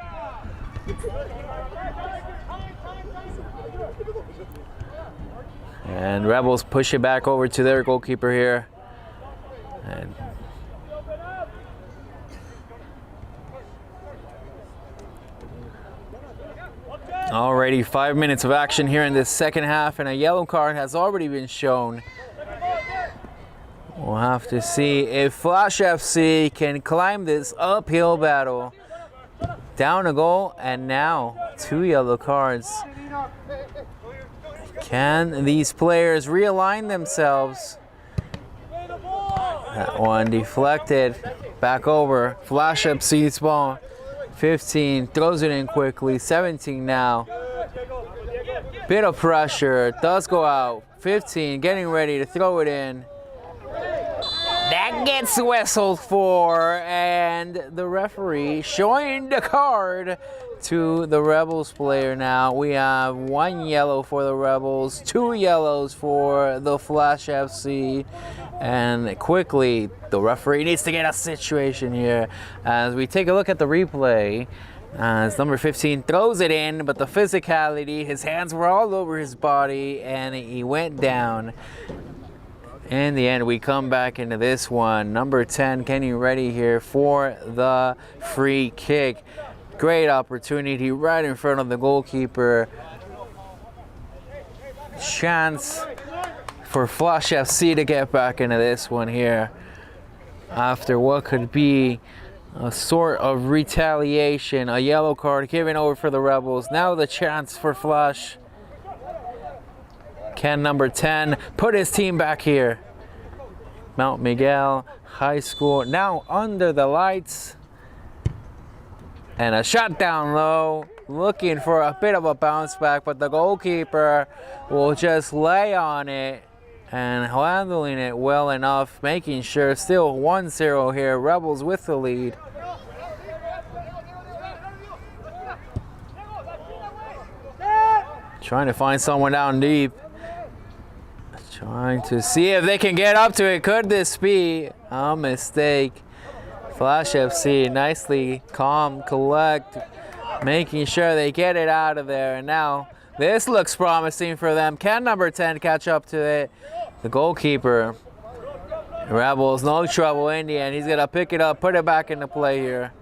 And Rebels push it back over to their goalkeeper here. And already 5 minutes of action here in this second half, and a yellow card has already been shown. We'll have to see if Flash FC can climb this uphill battle. Down a goal, and now 2 yellow cards. Can these players realign themselves? That one deflected. Back over. Flash FC's ball. 15 throws it in quickly. 17 now. Bit of pressure. Does go out. 15 getting ready to throw it in. That gets whistled for, and the referee showing the card to the Rebels player now. We have 1 yellow for the Rebels, 2 yellows for the Flash FC. And quickly, the referee needs to get a situation here. As we take a look at the replay, as number 15 throws it in, but the physicality, his hands were all over his body, and he went down. In the end, we come back into this one. Number 10 getting ready here for the free kick. Great opportunity right in front of the goalkeeper. Chance for Flash FC to get back into this one here after what could be a sort of retaliation. A yellow card given over for the Rebels. Now the chance for Flash. Can number 10 put his team back here? Mount Miguel High School now under the lights. And a shot down low, looking for a bit of a bounce back, but the goalkeeper will just lay on it and handling it well enough, making sure still 1-0 here. Rebels with the lead. Trying to find someone down deep. Trying to see if they can get up to it. Could this be a mistake? Flash FC nicely calm, collect, making sure they get it out of there. And now this looks promising for them. Can number 10 catch up to it? The goalkeeper. Rebels, no trouble in the end. He's going to pick it up, put it back into play here.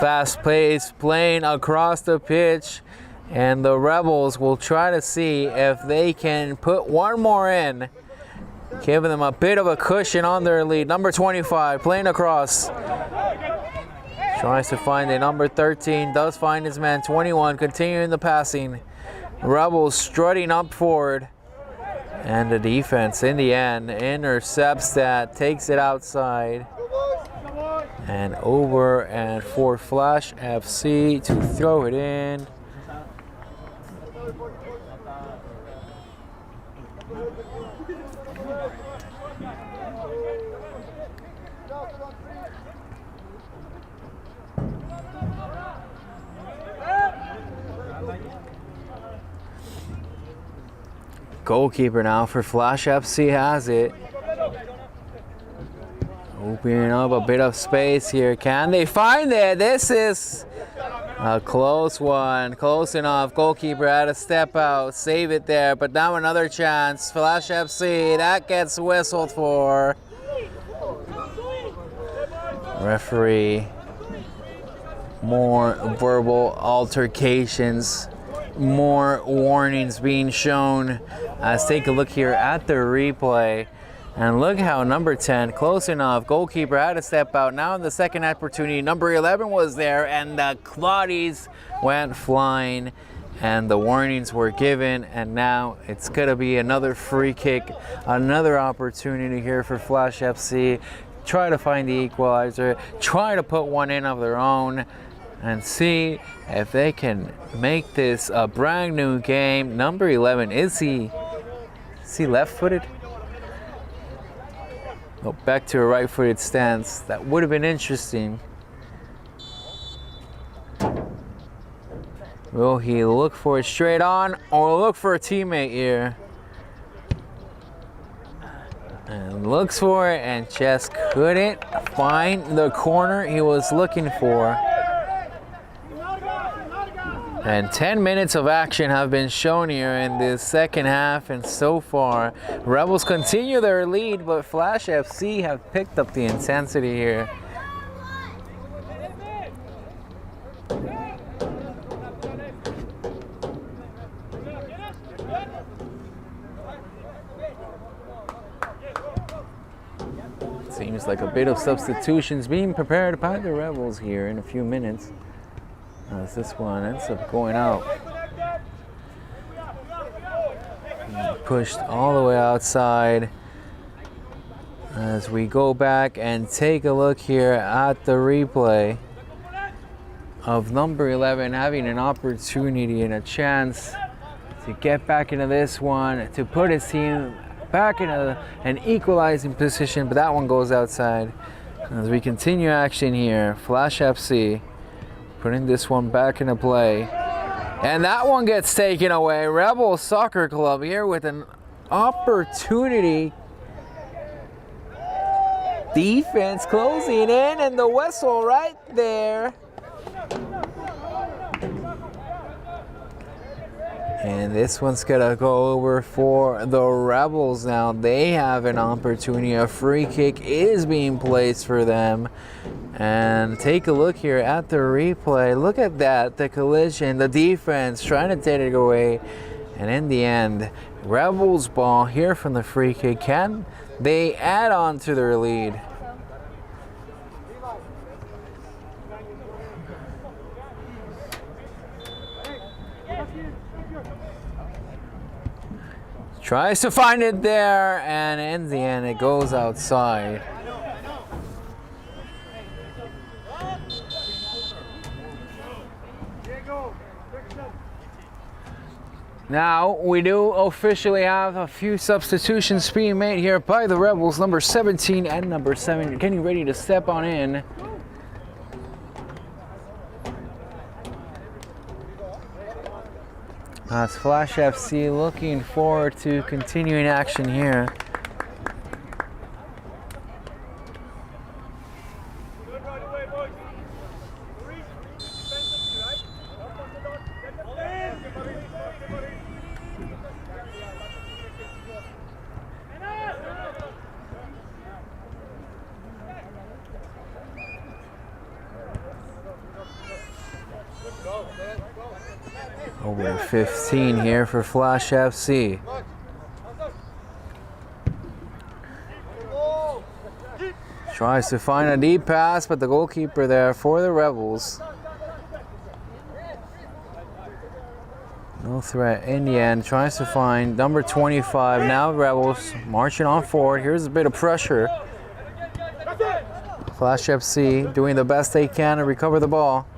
Fast pace, playing across the pitch, and the Rebels will try to see if they can put one more in, giving them a bit of a cushion on their lead. Number 25 playing across, tries to find it. Number 13 does find his man. 21 continuing the passing. Rebels strutting up forward, and the defense in the end intercepts that, takes it outside. And over and for Flash FC to throw it in. Goalkeeper now for Flash FC has it. Opening up a bit of space here. Can they find it? This is A close one, close enough. Goalkeeper had to step out, save it there, but now another chance. Flash FC, that gets whistled for. Referee, more verbal altercations, more warnings being shown. Let's take a look here at the replay. And look how number 10, close enough. Goalkeeper had to step out. Now in the second opportunity, number 11 was there, and the Claudies went flying, and the warnings were given. And now it's going to be another free kick, another opportunity here for Flash FC. Try to find the equalizer, try to put one in of their own, and see if they can make this a brand new game. Number 11, is he left-footed? Oh, back to a right-footed stance. That would have been interesting. Will he look for it straight on or look for a teammate here? And looks for it and just couldn't find the corner he was looking for. And 10 minutes of action have been shown here in the second half, and so far Rebels continue their lead, but Flash FC have picked up the intensity here. Seems like a bit of substitutions being prepared by the Rebels here in a few minutes. As this one ends up going out. Pushed all the way outside. As we go back and take a look here at the replay of number 11 having an opportunity and a chance to get back into this one, to put his team back in an equalizing position, but that one goes outside. As we continue action here, Flash FC putting this one back into play. And that one gets taken away. Rebel Soccer Club here with an opportunity. Defense closing in, and the whistle right there. And this one's gonna go over for the Rebels now. They have an opportunity. A free kick is being placed for them. And take a look here at the replay. Look at that, the collision, the defense trying to take it away. And in the end, Rebels ball here from the free kick. Can they add on to their lead? Tries to find it there, and in the end, it goes outside. Now, we do officially have a few substitutions being made here by the Rebels. Number 17 and number 7 getting ready to step on in. That's Flash FC looking forward to continuing action here. Over to 15 here for Flash FC. Tries to find a deep pass, but the goalkeeper there for the Rebels. No threat in the end. Tries to find number 25. Now Rebels marching on forward. Here's a bit of pressure. Flash FC doing the best they can to recover the ball.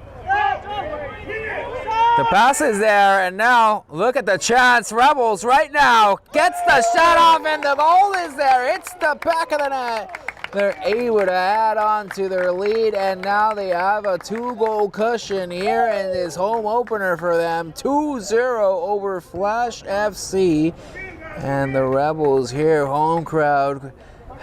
The pass is there, and now look at the chance. Rebels right now gets the shot off, and the goal is there. It's the back of the net. They're able to add on to their lead, and now they have a 2-goal cushion here in this home opener for them. 2-0 over Flash FC. And the Rebels here, home crowd,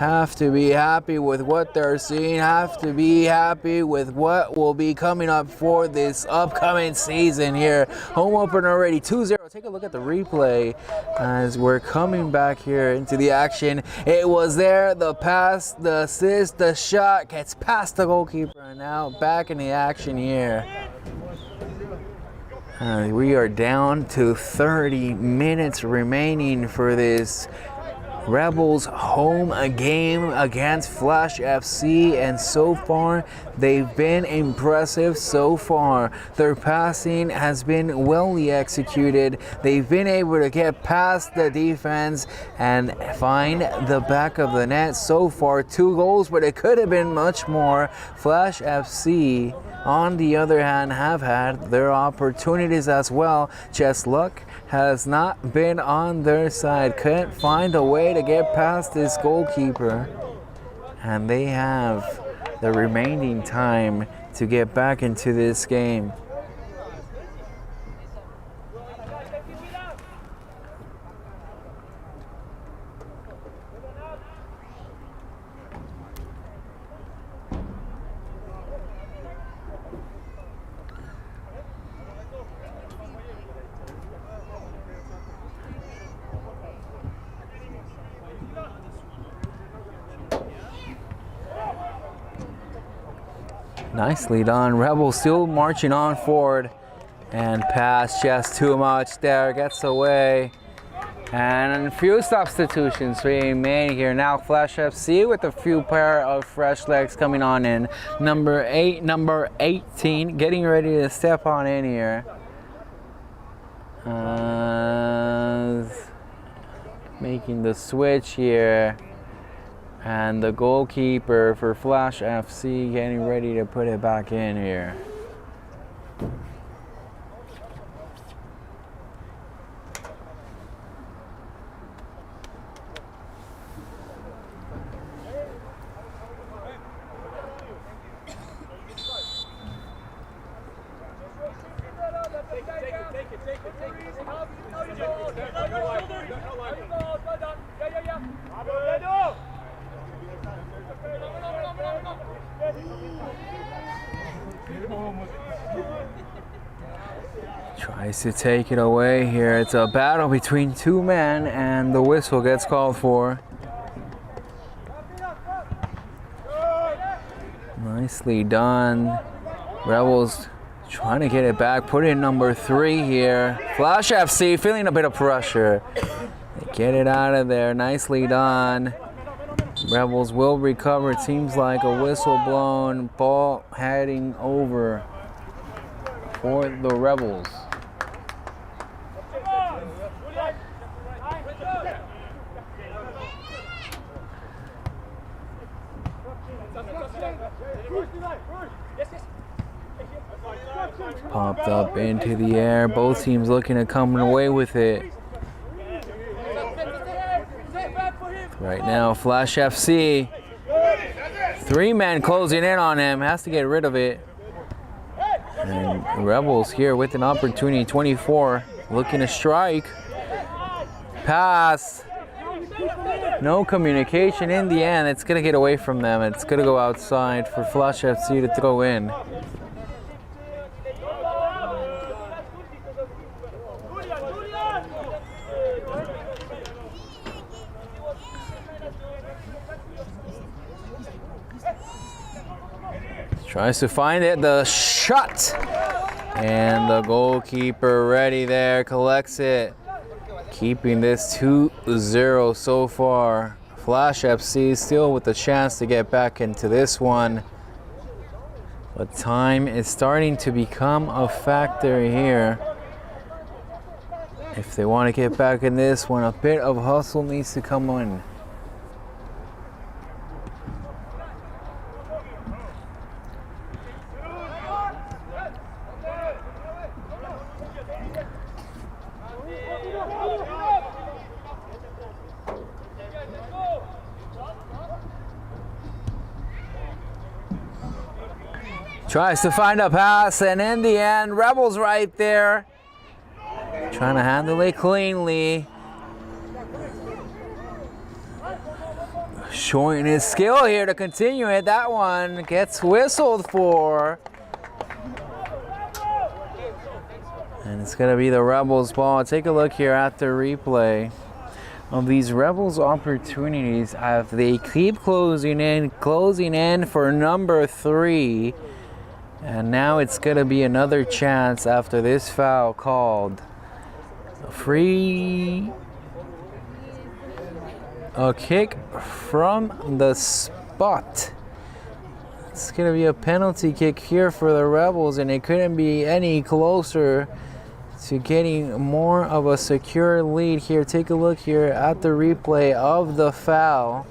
have to be happy with what they're seeing, have to be happy with what will be coming up for this upcoming season here. Home opener already 2-0. Take a look at the replay as we're coming back here into the action. It was there, the pass, the assist, the shot gets past the goalkeeper, and now back in the action here. We are down to 30 minutes remaining for this Rebels home game against Flash FC, and so far they've been impressive so far. Their passing has been well executed. They've been able to get past the defense and find the back of the net. So far 2 goals, but it could have been much more. Flash FC on the other hand have had their opportunities as well. Just luck has not been on their side. Couldn't find a way to get past this goalkeeper. And they have the remaining time to get back into this game. Nicely done. Rebels still marching on forward, and pass just too much there, gets away. And a few substitutions being made here. Now Flash FC with a few pair of fresh legs coming on in. Number 8, number 18 getting ready to step on in here. Making the switch here. And the goalkeeper for Flash FC getting ready to put it back in here. Tries to take it away here. It's a battle between 2 men, and the whistle gets called for. Nicely done. Rebels trying to get it back. Put in number 3 here. Flash FC feeling a bit of pressure. They get it out of there. Nicely done. Rebels will recover. It seems like a whistle blown. Ball heading over for the Rebels. Popped up into the air. Both teams looking to come away with it. Right now, Flash FC. 3 men closing in on him. Has to get rid of it. And Rebels here with an opportunity. 24 looking to strike. Pass. No communication in the end. It's going to get away from them. It's going to go outside for Flash FC to throw in. Tries to find it, the shot, and the goalkeeper ready there, collects it, keeping this 2-0 so far. Flash FC still with the chance to get back into this one, but time is starting to become a factor here. If they want to get back in this one, a bit of hustle needs to come in. Tries to find a pass, and in the end, Rebels right there. Trying to handle it cleanly. Showing his skill here to continue it. That one gets whistled for. And it's going to be the Rebels ball. Take a look here at the replay of these Rebels opportunities as they keep closing in for number 3. And now it's going to be another chance after this foul called. A kick from the spot. It's going to be a penalty kick here for the Rebels, and it couldn't be any closer to getting more of a secure lead here. Take a look here at the replay of the foul.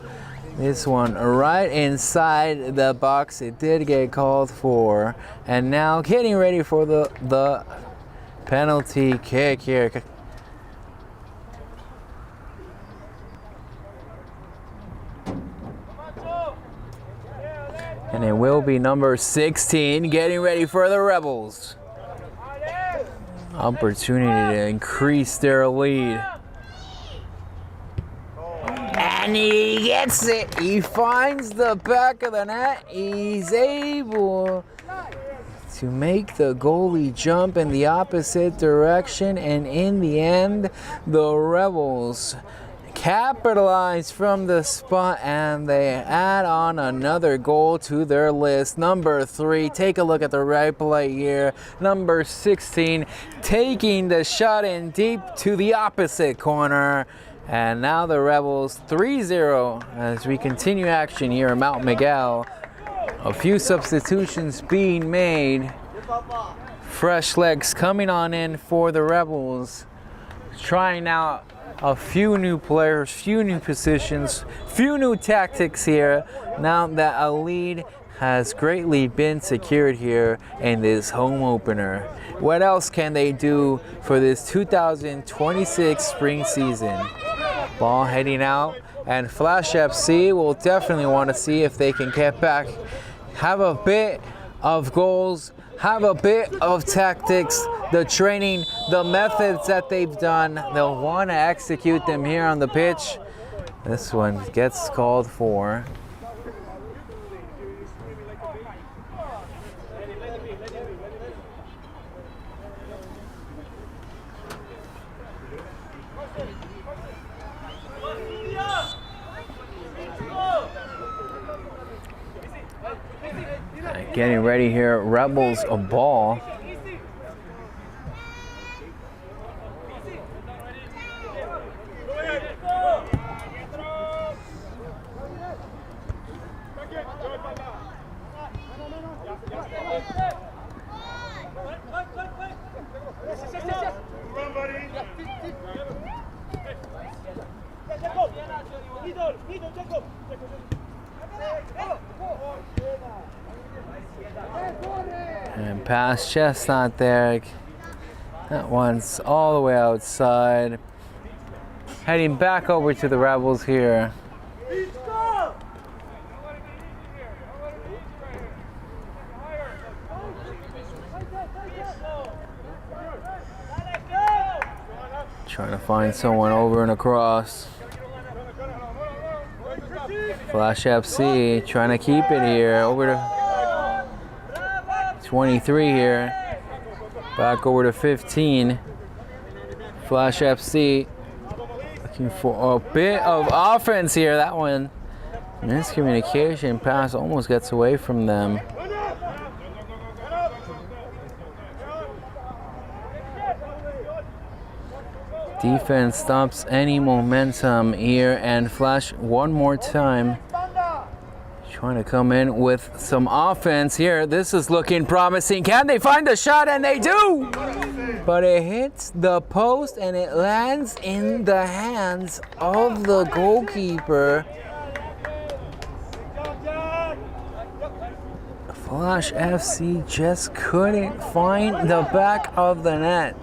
This one right inside the box. It did get called for. And now getting ready for the penalty kick here. And it will be number 16 getting ready for the Rebels. Opportunity to increase their lead. And he gets it. He finds the back of the net. He's able to make the goalie jump in the opposite direction. And in the end, the Rebels capitalize from the spot, and they add on another goal to their list. Number 3, take a look at the replay here. Number 16 taking the shot in deep to the opposite corner. And now the Rebels 3-0 as we continue action here at Mount Miguel. A few substitutions being made. Fresh legs coming on in for the Rebels. Trying out a few new players, few new positions, few new tactics here. Now that a lead has greatly been secured here in this home opener. What else can they do for this 2026 spring season? Ball heading out, and Flash FC will definitely want to see if they can get back, have a bit of goals, have a bit of tactics, the training, the methods that they've done. They'll want to execute them here on the pitch. This one gets called for. Getting ready here, Rebels a ball. And past Chestnut there. That one's all the way outside. Heading back over to the Rebels here. Trying to find someone over and across. Flash FC trying to keep it here. Over to 23 here. Back over to 15. Flash FC looking for a bit of offense here. That one, miscommunication pass almost gets away from them. Defense stops any momentum here, and Flash one more time trying to come in with some offense here. This is looking promising. Can they find the shot? And they do! But it hits the post and it lands in the hands of the goalkeeper. Flash FC just couldn't find the back of the net.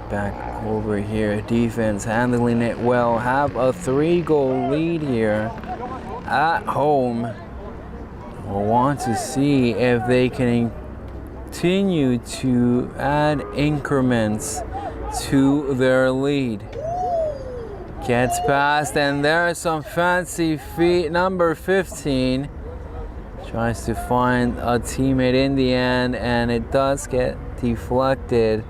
Back over here, defense handling it well. Have a 3-goal lead here at home. We'll want to see if they can continue to add increments to their lead. Gets past, and there are some fancy feet. Number 15 tries to find a teammate in the end, and it does get deflected.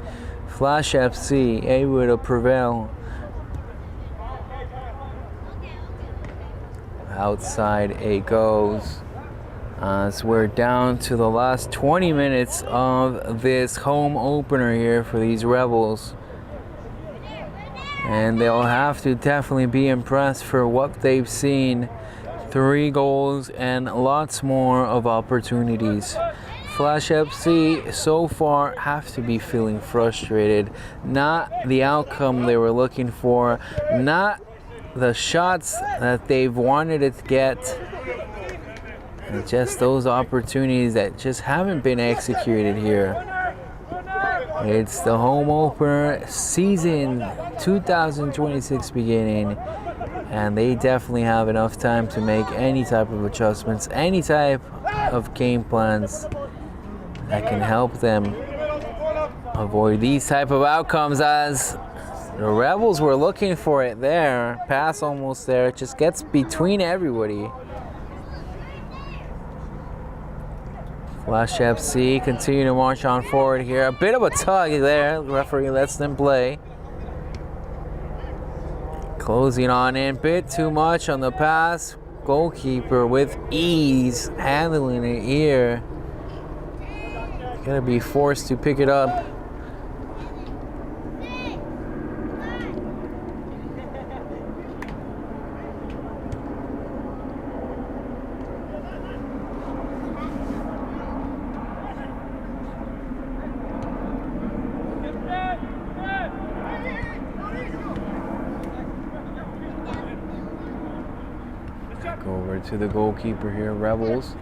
Flash FC able to prevail. Outside it goes. As we're down to the last 20 minutes of this home opener here for these Rebels. And they'll have to definitely be impressed for what they've seen. 3 goals and lots more of opportunities. Flash FC so far have to be feeling frustrated. Not the outcome they were looking for. Not the shots that they've wanted to get. And just those opportunities that just haven't been executed here. It's the home opener, season 2026 beginning, and they definitely have enough time to make any type of adjustments, any type of game plans that can help them avoid these type of outcomes, as the Rebels were looking for it there. Pass almost there, it just gets between everybody. Flash FC continue to march on forward here. A bit of a tug there. The referee lets them play. Closing on in. Bit too much on the pass. Goalkeeper with ease handling it here. Gonna be forced to pick it up. Over to the goalkeeper here, Rebels.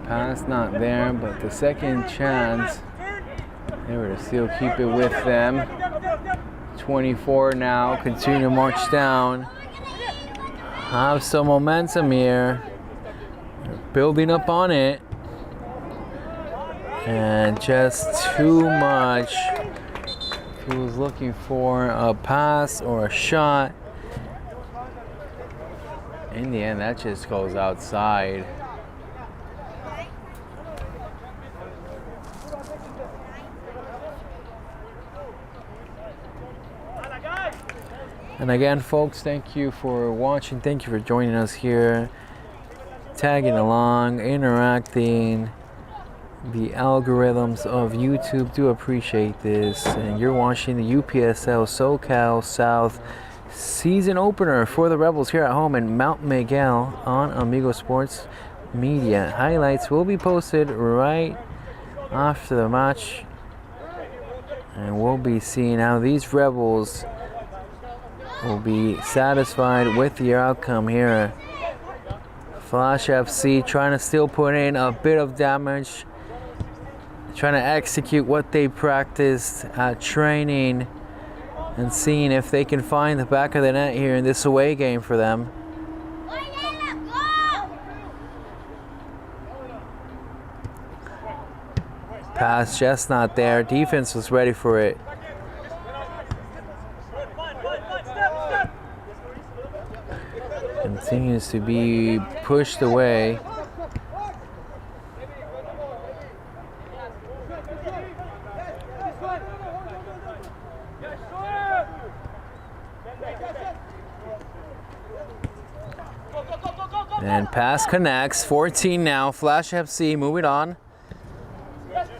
Pass not there, but the second chance, they were to still keep it with them. 24 now, continue to march down. Have some momentum here. They're building up on it. And just too much. He was looking for a pass or a shot. In the end, that just goes outside. And again, folks, thank you for watching. Thank you for joining us here. Tagging along, interacting. The algorithms of YouTube do appreciate this. And you're watching the UPSL SoCal South season opener for the Rebels here at home in Mount Miguel on Amigo Sports Media. Highlights will be posted right after the match, and we'll be seeing how these Rebels will be satisfied with the outcome here. Flash FC trying to still put in a bit of damage, trying to execute what they practiced at training, and seeing if they can find the back of the net here in this away game for them. Pass just not there. Defense was ready for it. Continues to be pushed away. And pass connects. 14 now. Flash FC moving on.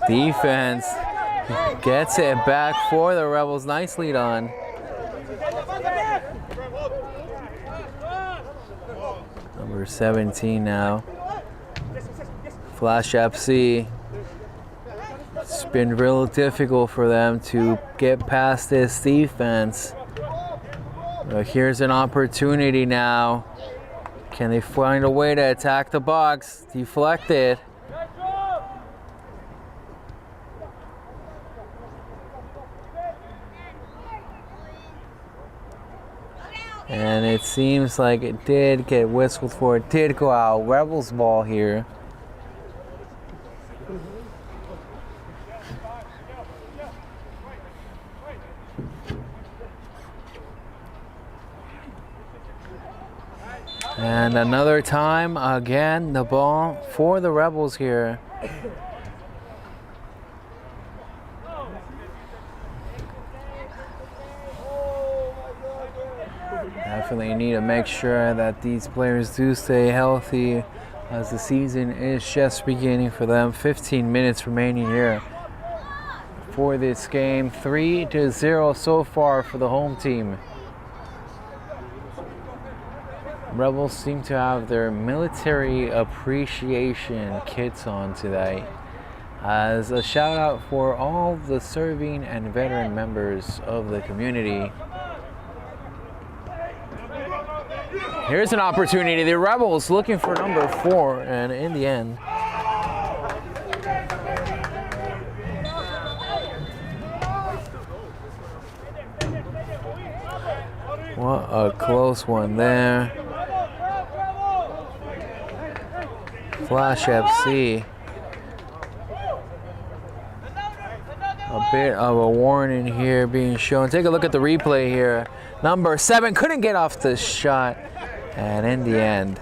Defense gets it back for the Rebels. Nice lead on. Number 17 now. Flash FC. It's been real difficult for them to get past this defense. But here's an opportunity now. Can they find a way to attack the box? Deflected. And it seems like it did get whistled for. It did go out. Rebels ball here. And another time, again, the ball for the Rebels here. Definitely need to make sure that these players do stay healthy as the season is just beginning for them. 15 minutes remaining here for this game. 3-0 so far for the home team. Rebels seem to have their military appreciation kits on today as a shout out for all the serving and veteran members of the community. Here's an opportunity. The Rebels looking for number 4, and in the end, what a close one there. Flash FC. A bit of a warning here being shown. Take a look at the replay here. Number 7 couldn't get off the shot. And in the end,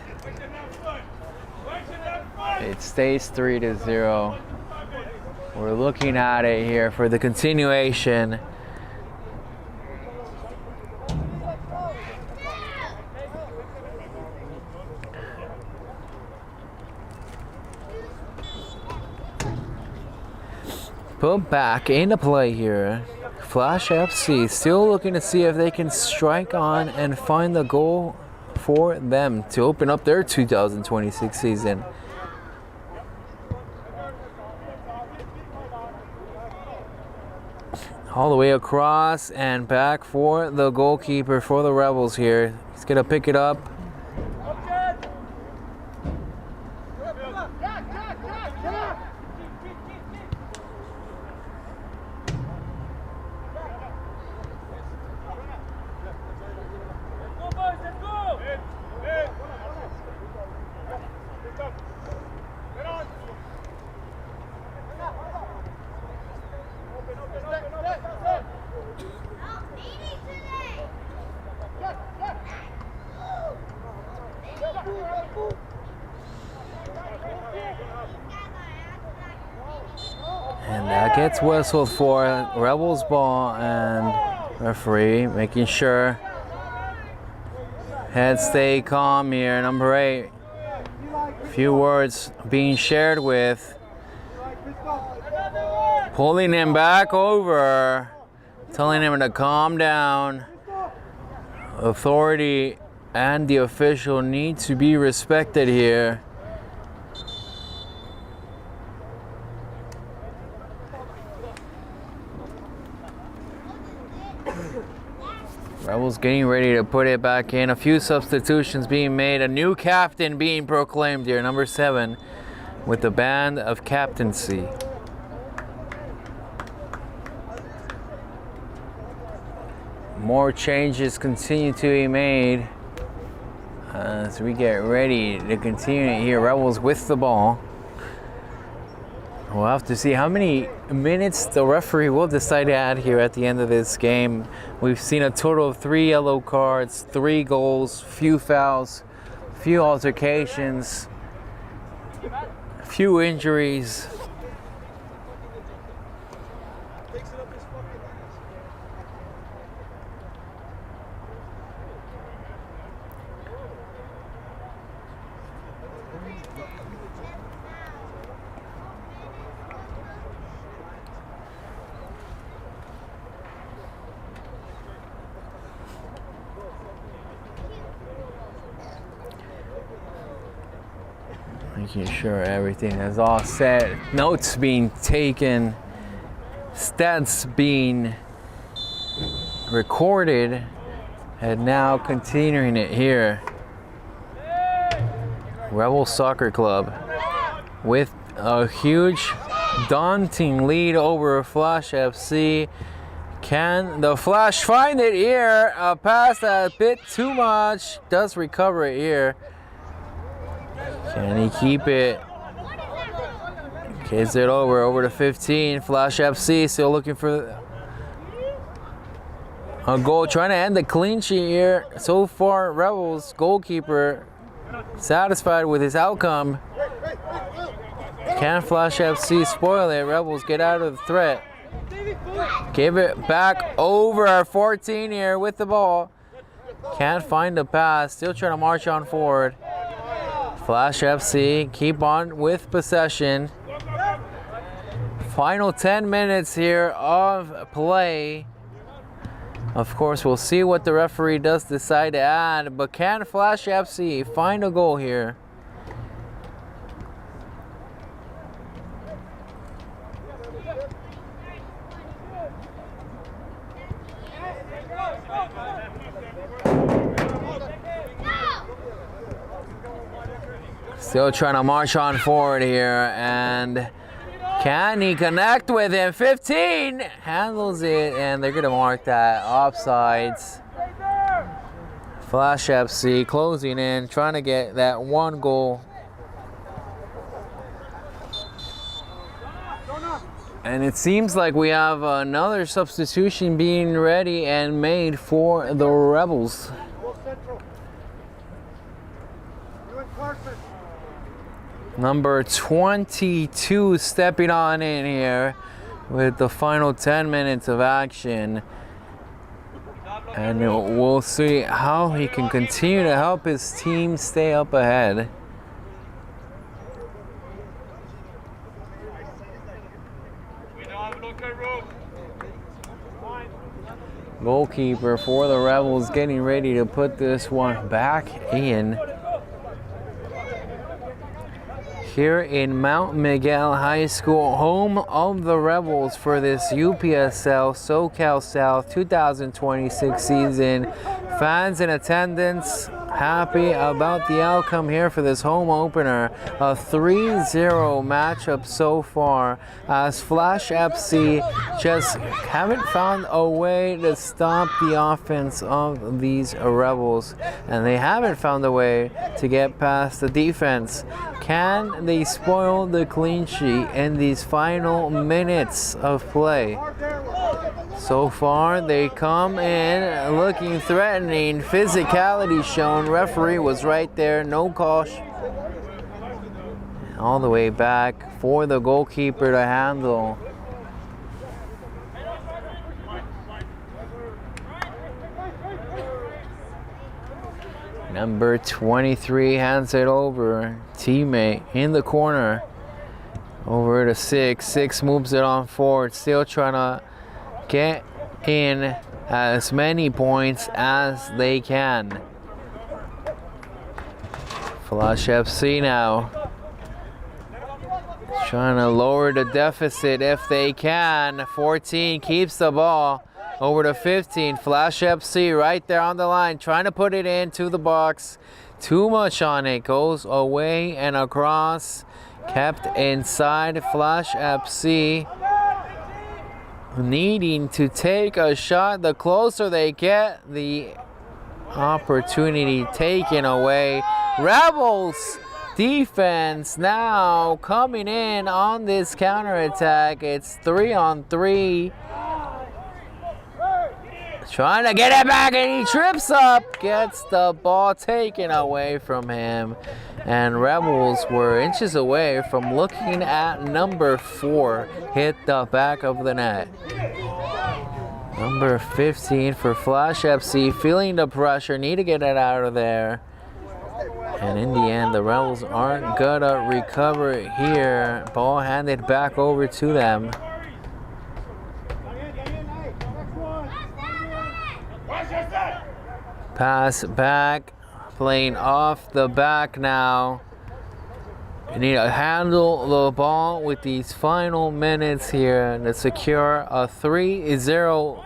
it stays 3-0. We're looking at it here for the continuation. Put back into play here. Flash FC still looking to see if they can strike on and find the goal for them to open up their 2026 season. All the way across and back for the goalkeeper for the Rebels here. He's gonna pick it up. And that gets whistled for Rebels ball, and referee making sure heads stay calm here. Number 8, few words being shared with, pulling him back over, telling him to calm down. Authority and the official need to be respected here. Rebels getting ready to put it back in. A few substitutions being made. A new captain being proclaimed here, number 7, with the band of captaincy. More changes continue to be made as we get ready to continue here. Rebels with the ball. We'll have to see how many minutes the referee will decide to add here at the end of this game. We've seen a total of 3 yellow cards, 3 goals, few fouls, few altercations, few injuries. Making sure everything is all set. Notes being taken. Stats being recorded. And now continuing it here. Rebel Soccer Club with a huge, daunting lead over Flash FC. Can the Flash find it here? A pass a bit too much. Does recover it here. Can he keep it? Kids it over to 15. Flash FC still looking for a goal, trying to end the clean sheet here. So far, Rebels goalkeeper satisfied with his outcome. Can Flash FC spoil it? Rebels get out of the threat. Give it back over our 14 here with the ball. Can't find the pass. Still trying to march on forward. Flash FC keep on with possession. Final 10 minutes here of play. Of course, we'll see what the referee does decide to add, but can Flash FC find a goal here? Still trying to march on forward here, and can he connect with him? 15 handles it, and they're gonna mark that offsides. Flash FC closing in, trying to get that one goal. And it seems like we have another substitution being ready and made for the Rebels. Number 22 stepping on in here with the final 10 minutes of action. And we'll see how he can continue to help his team stay up ahead. Goalkeeper for the Rebels getting ready to put this one back in. Here in Mount Miguel High School, home of the Rebels for this UPSL SoCal South 2026 season. Fans in attendance happy about the outcome here for this home opener. A 3-0 matchup so far, as Flash FC just haven't found a way to stop the offense of these Rebels, and they haven't found a way to get past the defense. Can they spoil the clean sheet in these final minutes of play? So far, they come in looking threatening. Physicality shown. Referee was right there. No caution. All the way back for the goalkeeper to handle. Number 23 hands it over. Teammate in the corner. Over to 6. 6 moves it on forward. Still trying to get in as many points as they can. Flash FC now. Trying to lower the deficit if they can. 14 keeps the ball. Over to 15. Flash FC right there on the line. Trying to put it into the box. Too much on it. Goes away and across. Kept inside. Flash FC needing to take a shot. The closer they get, the opportunity taken away. Rebels defense now coming in on this counterattack. It's 3-on-3. Trying to get it back, and he trips up. Gets the ball taken away from him. And Rebels were inches away from looking at number 4 hit the back of the net. Number 15 for Flash FC, feeling the pressure, need to get it out of there. And in the end, the Rebels aren't gonna recover it here. Ball handed back over to them. Pass back, playing off the back now. You need to handle the ball with these final minutes here to secure a 3-0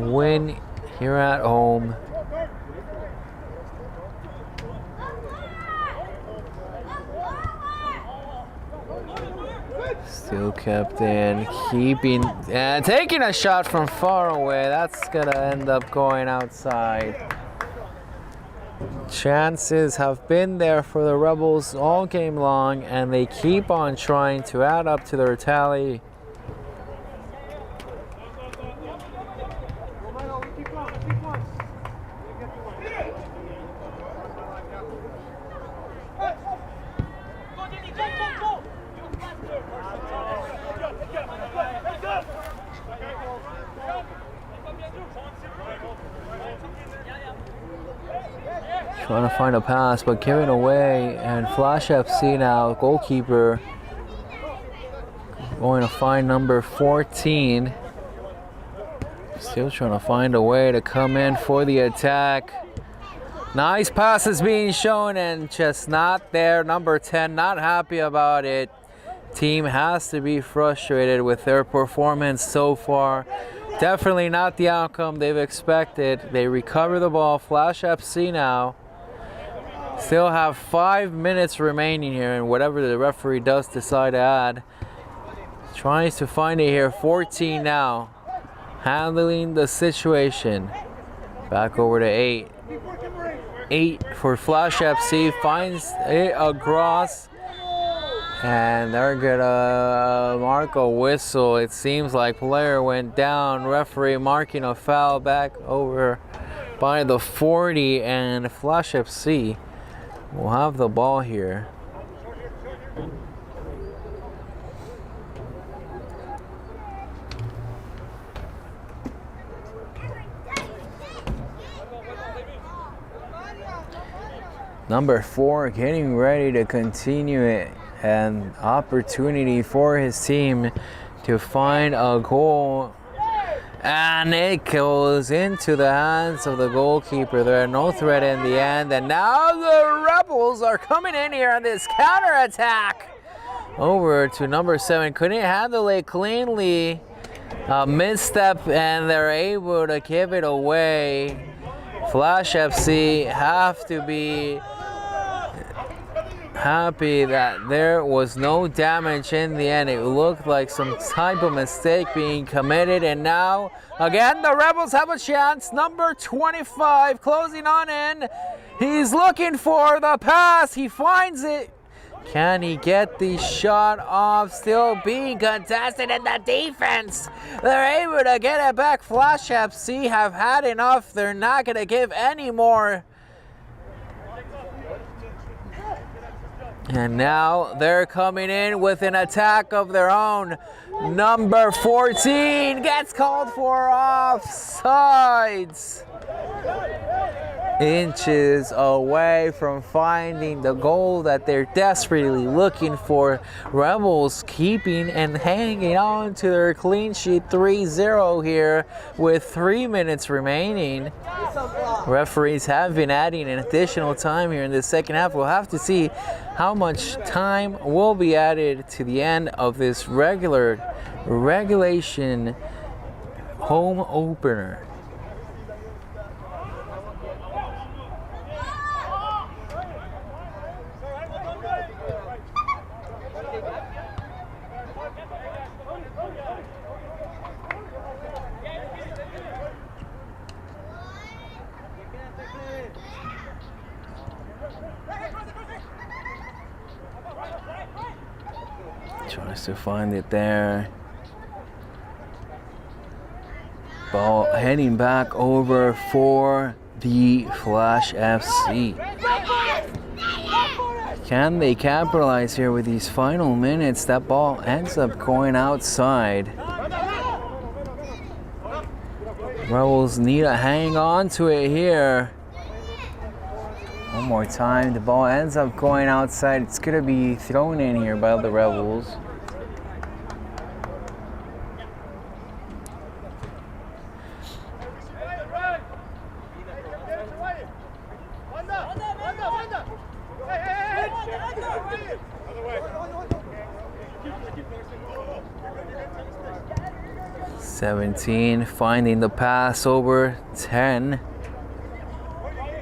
win here at home. Still kept in, keeping, and taking a shot from far away. That's gonna end up going outside. Chances have been there for the Rebels all game long, and they keep on trying to add up to their tally. Trying to find a pass, but giving away. And Flash FC now, goalkeeper, going to find number 14. Still trying to find a way to come in for the attack. Nice passes being shown and just not there. Number 10 not happy about it. Team has to be frustrated with their performance so far. Definitely not the outcome they've expected. They recover the ball. Flash FC now. Still have 5 minutes remaining here, and whatever the referee does decide to add. Tries to find it here. 14 now. Handling the situation. Back over to 8. 8 for Flash FC. Finds it across. And they're gonna mark a whistle. It seems like player went down. Referee marking a foul back over by the 40, and Flash FC will have the ball here. Number 4 getting ready to continue it. An opportunity for his team to find a goal, and it goes into the hands of the goalkeeper. There are no threat in the end, and now the Rebels are coming in here on this counter attack. Over to number 7, couldn't handle it cleanly. A misstep, and they're able to give it away. Flash FC have to be happy that there was no damage in the end. It looked like some type of mistake being committed, and now again the Rebels have a chance. Number 25 closing on in. He's looking for the pass. He finds it. Can he get the shot off? Still being contested in the defense. They're able to get it back. Flash FC have had enough. They're not going to give any more. And now they're coming in with an attack of their own. Number 14 gets called for offsides. Inches away from finding the goal that they're desperately looking for. Rebels keeping and hanging on to their clean sheet 3-0 here with 3 minutes remaining. Referees have been adding an additional time here in the second half. We'll have to see how much time will be added to the end of this regulation home opener. Tries to find it there. Ball heading back over for the Flash FC. Can they capitalize here with these final minutes? That ball ends up going outside. Rebels need to hang on to it here. One more time, the ball ends up going outside. It's going to be thrown in here by the Rebels. (17) finding the pass over 10.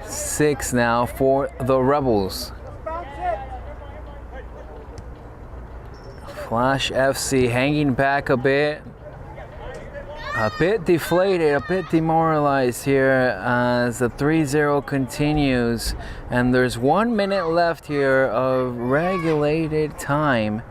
6 now for the Rebels. Flash FC hanging back a bit deflated, a bit demoralized here as the 3-0 continues, and there's 1 minute left here of regulated time,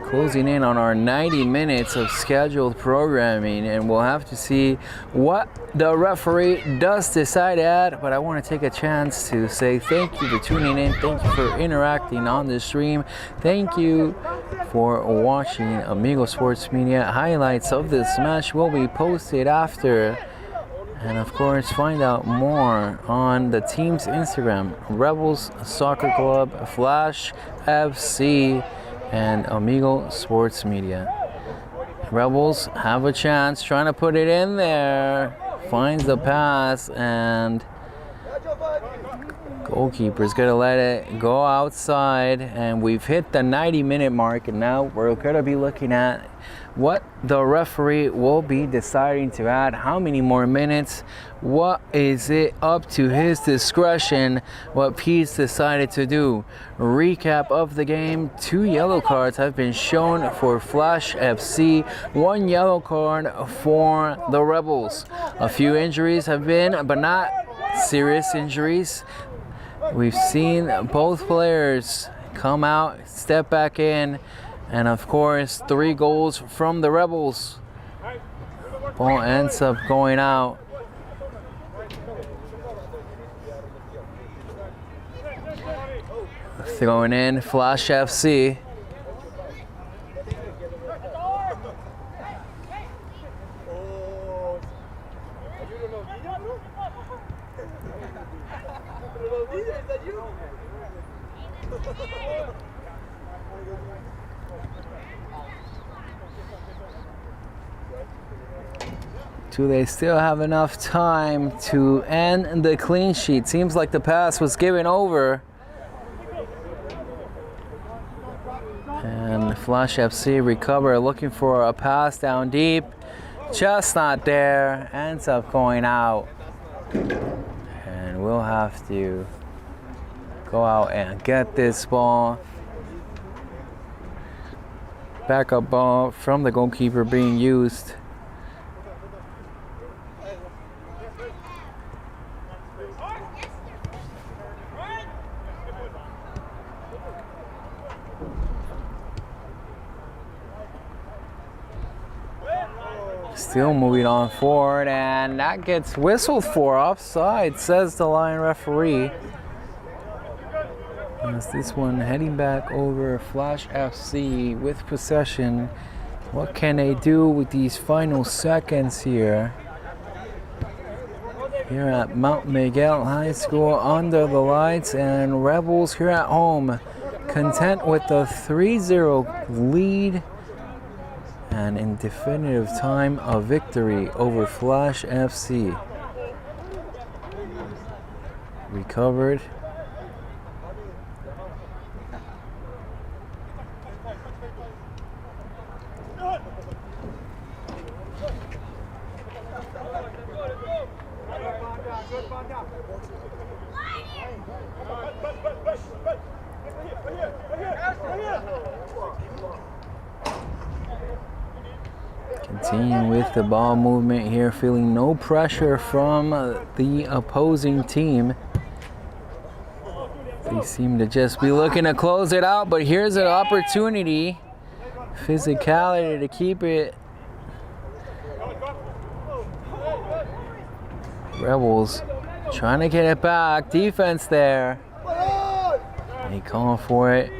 closing in on our 90 minutes of scheduled programming, and we'll have to see what the referee does decide to add. But I want to take a chance to say thank you for tuning in, thank you for interacting on the stream, thank you for watching Amigo Sports Media. Highlights of this match will be posted after, And of course, find out more on the team's Instagram, Rebels Soccer Club, Flash FC, and Amigo Sports Media. Rebels have a chance, trying to put it in there. Finds the pass, and goalkeeper's gonna let it go outside. And we've hit the 90-minute mark, and now we're gonna be looking at what the referee will be deciding to add. How many more minutes? What is it up to his discretion? What Pete's decided to do? Recap of the game. 2 yellow cards have been shown for Flash FC. 1 yellow card for the Rebels. A few injuries have been, but not serious injuries. We've seen both players come out, step back in, and of course 3 goals from the Rebels. Ball ends up going out. Throwing in Flash FC. Do they still have enough time to end the clean sheet? Seems like the pass was given over. And Flash FC recover, looking for a pass down deep. Just not there. Ends up going out. And we'll have to go out and get this ball. Backup ball from the goalkeeper being used. Still moving on forward, and that gets whistled for offside, says the line referee. As this one heading back over Flash FC with possession. What can they do with these final seconds here? Here at Mount Miguel High School under the lights, and Rebels here at home content with the 3-0 lead. And in definitive time, a victory over Flash FC. Recovered. Continuing with the ball movement here, feeling no pressure from the opposing team. They seem to just be looking to close it out, but here's an opportunity. Physicality to keep it. Rebels trying to get it back. Defense there. They calling for it.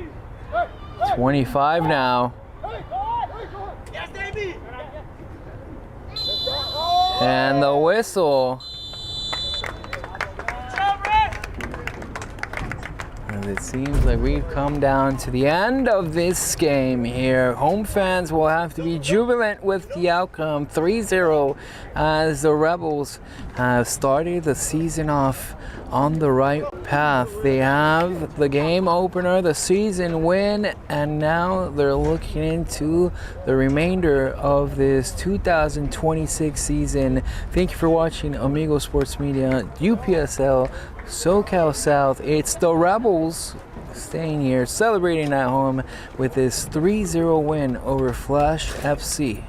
25 now. And the whistle. And it seems like we've come down to the end of this game here. Home fans will have to be jubilant with the outcome. 3-0 as the Rebels have started the season off on the right path. They have the game opener, the season win, and now they're looking into the remainder of this 2026 season. Thank you for watching Amigo Sports Media, UPSL, SoCal South. It's the Rebels staying here, celebrating at home with this 3-0 win over Flash FC.